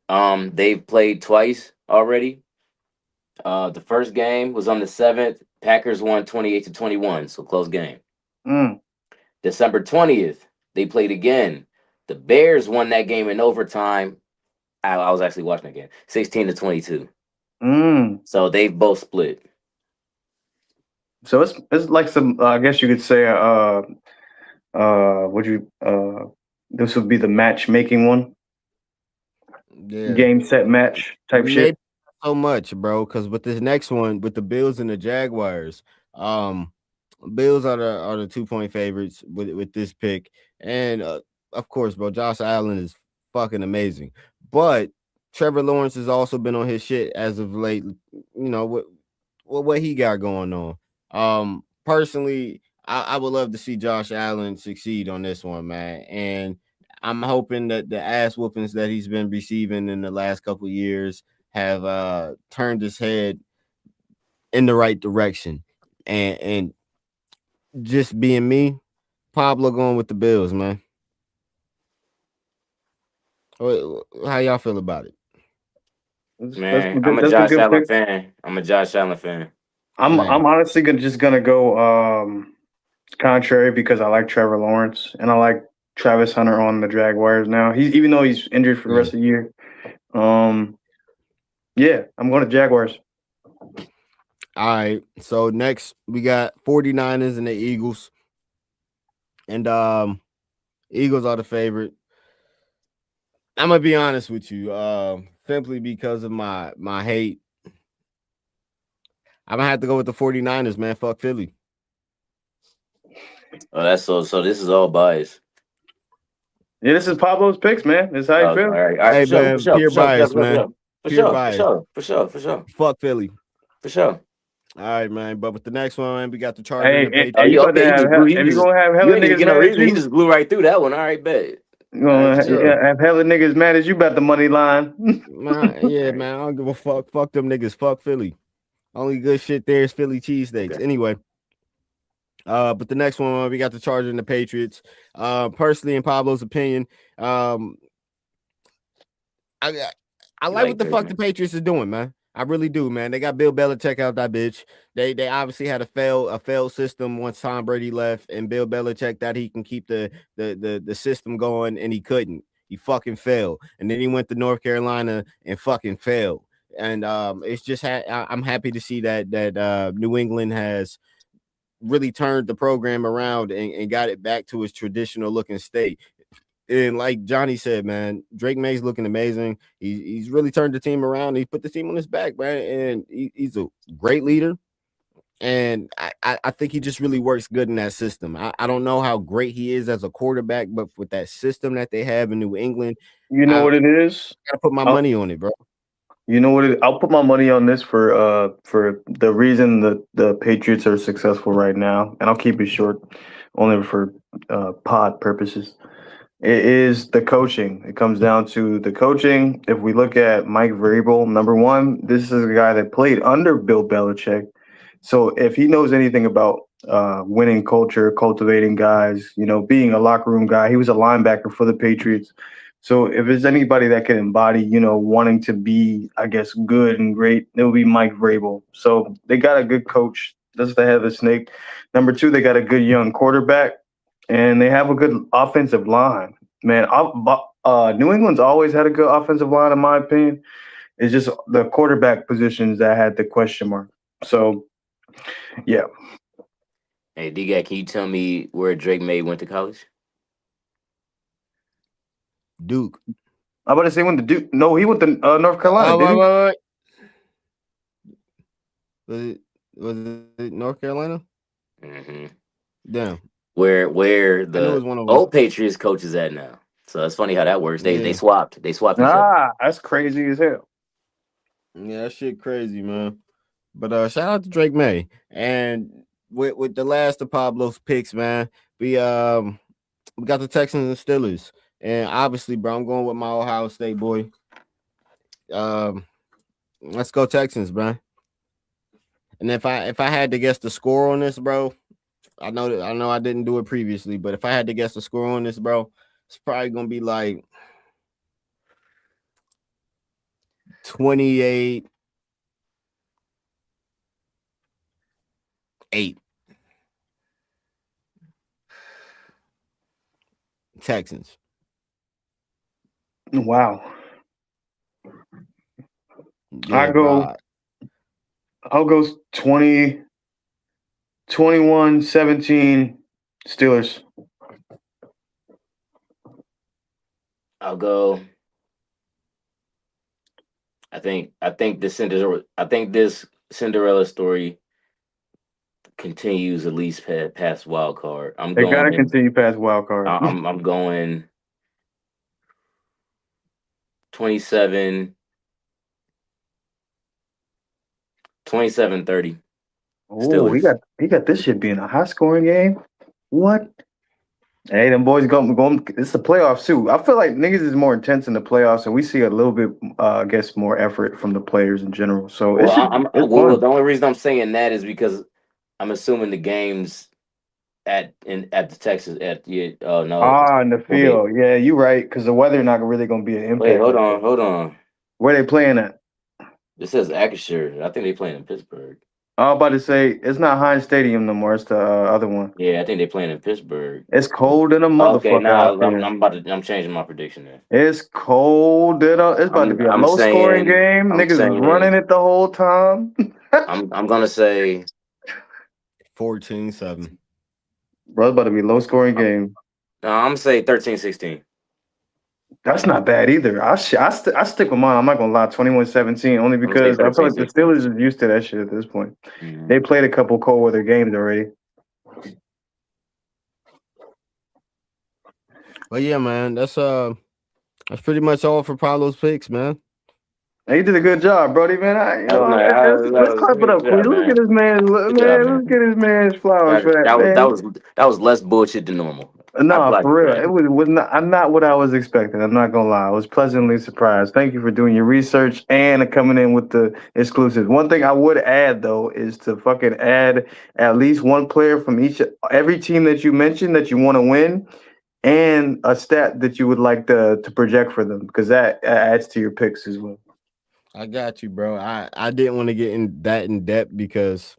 They've played twice already. The first game was on the 7th. Packers won 28-21, so close game. December 20th, they played again. The Bears won that game in overtime. I was actually watching that game. 16-22. So they've both split. So it's like some I guess you could say this would be the matchmaking one. Yeah. Game set match type shit. So much, bro, because with this next one with the Bills and the Jaguars, Bills are the 2-point favorites with this pick, and of course, bro, Josh Allen is fucking amazing. But Trevor Lawrence has also been on his shit as of late. What he got going on. Personally, I would love to see Josh Allen succeed on this one, man. And I'm hoping that the ass whoopings that he's been receiving in the last couple of years have turned his head in the right direction. And just being me, Pablo going with the Bills, man. How y'all feel about it? Man, I'm a Josh Allen fan. I'm honestly just gonna go contrary because I like Trevor Lawrence and I like Travis Hunter on the Jaguars now. Even though he's injured for the rest of the year. Yeah, I'm going to Jaguars. All right. So next we got 49ers and the Eagles. And Eagles are the favorite. I'm gonna be honest with you. Simply because of my hate. I'm gonna have to go with the 49ers, man. Fuck Philly. Oh, that's so this is all biased. Yeah, this is Pablo's picks, man. This is how you feel. All right, Hey, man, pure bias, man. For sure. Fuck Philly. For sure. All right, man. But with the next one, man, we got the Chargers. Hey, and the hey, you Patriots. gonna have hella niggas mad at You you? just blew right through that one. All right, bet. You gonna have hella niggas mad at you about the money line. Yeah, man. I don't give a fuck. Fuck them niggas. Fuck Philly. Only good shit there is Philly cheesesteaks. Okay. Anyway. But the next one, we got the Chargers and the Patriots. Personally, in Pablo's opinion, I like what the fuck the Patriots is doing, man. I really do, man. They got Bill Belichick out that bitch. They obviously had a failed system once Tom Brady left, and Bill Belichick thought he can keep the system going, and he couldn't. He fucking failed, and then he went to North Carolina and fucking failed. And it's just I'm happy to see that New England has really turned the program around and got it back to its traditional looking state. And like Johnny said, man, Drake May's looking amazing. He's really turned the team around. He put the team on his back, man, and he's a great leader. And I think he just really works good in that system. I don't know how great he is as a quarterback, but with that system that they have in New England, you know what it is? I gotta put my money on it, bro. You know what? I'll put my money on this for the reason that the Patriots are successful right now, and I'll keep it short, only for pod purposes. It is the coaching. It comes down to the coaching. If we look at Mike Vrabel, number one, this is a guy that played under Bill Belichick, so if he knows anything about winning culture, cultivating guys, being a locker room guy, he was a linebacker for the Patriots. So if there's anybody that can embody, wanting to be, I guess, good and great, it would be Mike Vrabel. So they got a good coach. That's the head of the snake. Number two, they got a good young quarterback, and they have a good offensive line. Man, New England's always had a good offensive line, in my opinion. It's just the quarterback positions that had the question mark. So, yeah. Hey, D-Guy, can you tell me where Drake May went to college? Duke. I'm about to say went to Duke. No, he went to North Carolina. Was it North Carolina? Mm-hmm. Damn. Where the old Patriots coach is at now. So it's funny how that works. They swapped. They swapped. That's crazy as hell. Yeah, that shit crazy, man. But shout out to Drake May. And with the last of Pablo's picks, man, we got the Texans and Steelers. And obviously, bro, I'm going with my Ohio State boy. Let's go Texans, bro. And if I had to guess the score on this, bro, I know I didn't do it previously, but if I had to guess the score on this, bro, it's probably gonna be like 28-8. Texans. Wow. Yeah, I'll go 21-17 Steelers. I'll go. I think this Cinderella story continues at least past wild card. They gotta continue past wild card. I'm going 27-17 27-30. Oh, he got this shit being a high scoring game. What? Hey, them boys going. It's the playoffs too. I feel like niggas is more intense in the playoffs, and we see a little bit, I guess, more effort from the players in general. So it's fun. The only reason I'm saying that is because I'm assuming the games at the Texas in the field. Yeah, you right. Because the weather not really gonna be an impact. Wait, hold on. Where they playing at? It says Acrisure. I think they playing in Pittsburgh. I was about to say it's not Heinz Stadium no more. It's the other one. Yeah, I think they playing in Pittsburgh. It's cold in a motherfucker. Okay, I'm changing my prediction there. It's cold. It's about to be a low scoring game. Niggas is running it the whole time. I'm gonna say 14-7. Bro, it's about to be a low scoring game. No, I'm gonna say 13-16. That's not bad either. I stick with mine. I'm not gonna lie, 21-17, only because I feel like the Steelers are used to that shit at this point. Mm-hmm. They played a couple cold weather games already. Well, yeah, man, that's pretty much all for Paulo's picks, man. Hey, you did a good job, Brody, man. Let's clap it up, please. Look at this man, Let's get his man's flowers for that. That was less bullshit than normal. No, for real. It was not what I was expecting. I'm not gonna lie. I was pleasantly surprised. Thank you for doing your research and coming in with the exclusives. One thing I would add though is to fucking add at least one player from every team that you mentioned that you want to win, and a stat that you would like to project for them, because that adds to your picks as well. I got you, bro. I didn't want to get in depth because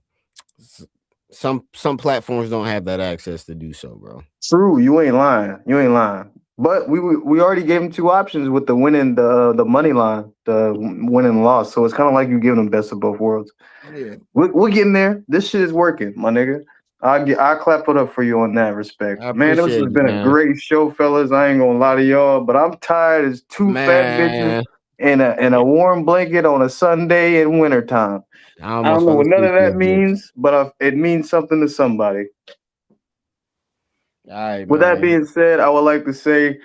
some platforms don't have that access to do so, bro. True, you ain't lying. But we already gave him two options with the winning the money line, the win and loss. So it's kind of like you giving them best of both worlds. Yeah, we're getting there. This shit is working, my nigga. I'll clap it up for you on that respect. Man, this has been a great show, fellas. I ain't gonna lie to y'all, but I'm tired as two fat bitches in a warm blanket on a Sunday in wintertime. I don't know what none of that means, but it means something to somebody. All right, with that being said, I would like to say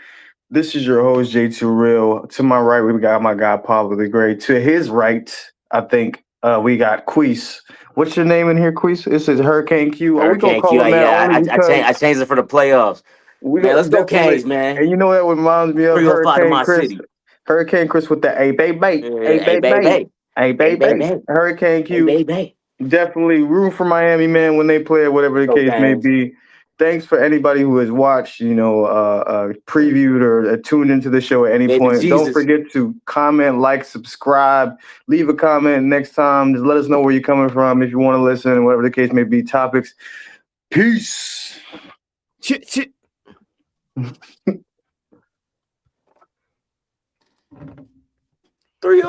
this is your host, J2 Real. To my right, we got my guy, Pablo the Great. To his right, I think we got Queese. What's your name in here, Queese? It says Hurricane Q. Hurricane Q. I changed it for the playoffs. Man, let's go Canes, man. And you know what reminds me of Hurricane Chris? City. Hurricane Chris with the A baby. Hey, baby. Hurricane Q. Hey, definitely root for Miami, man, when they play, whatever the case may be. Thanks for anybody who has watched, previewed or tuned into the show at any point. Don't forget to comment, like, subscribe, leave a comment next time. Just let us know where you're coming from if you want to listen, whatever the case may be. Topics. Peace. Shit. 3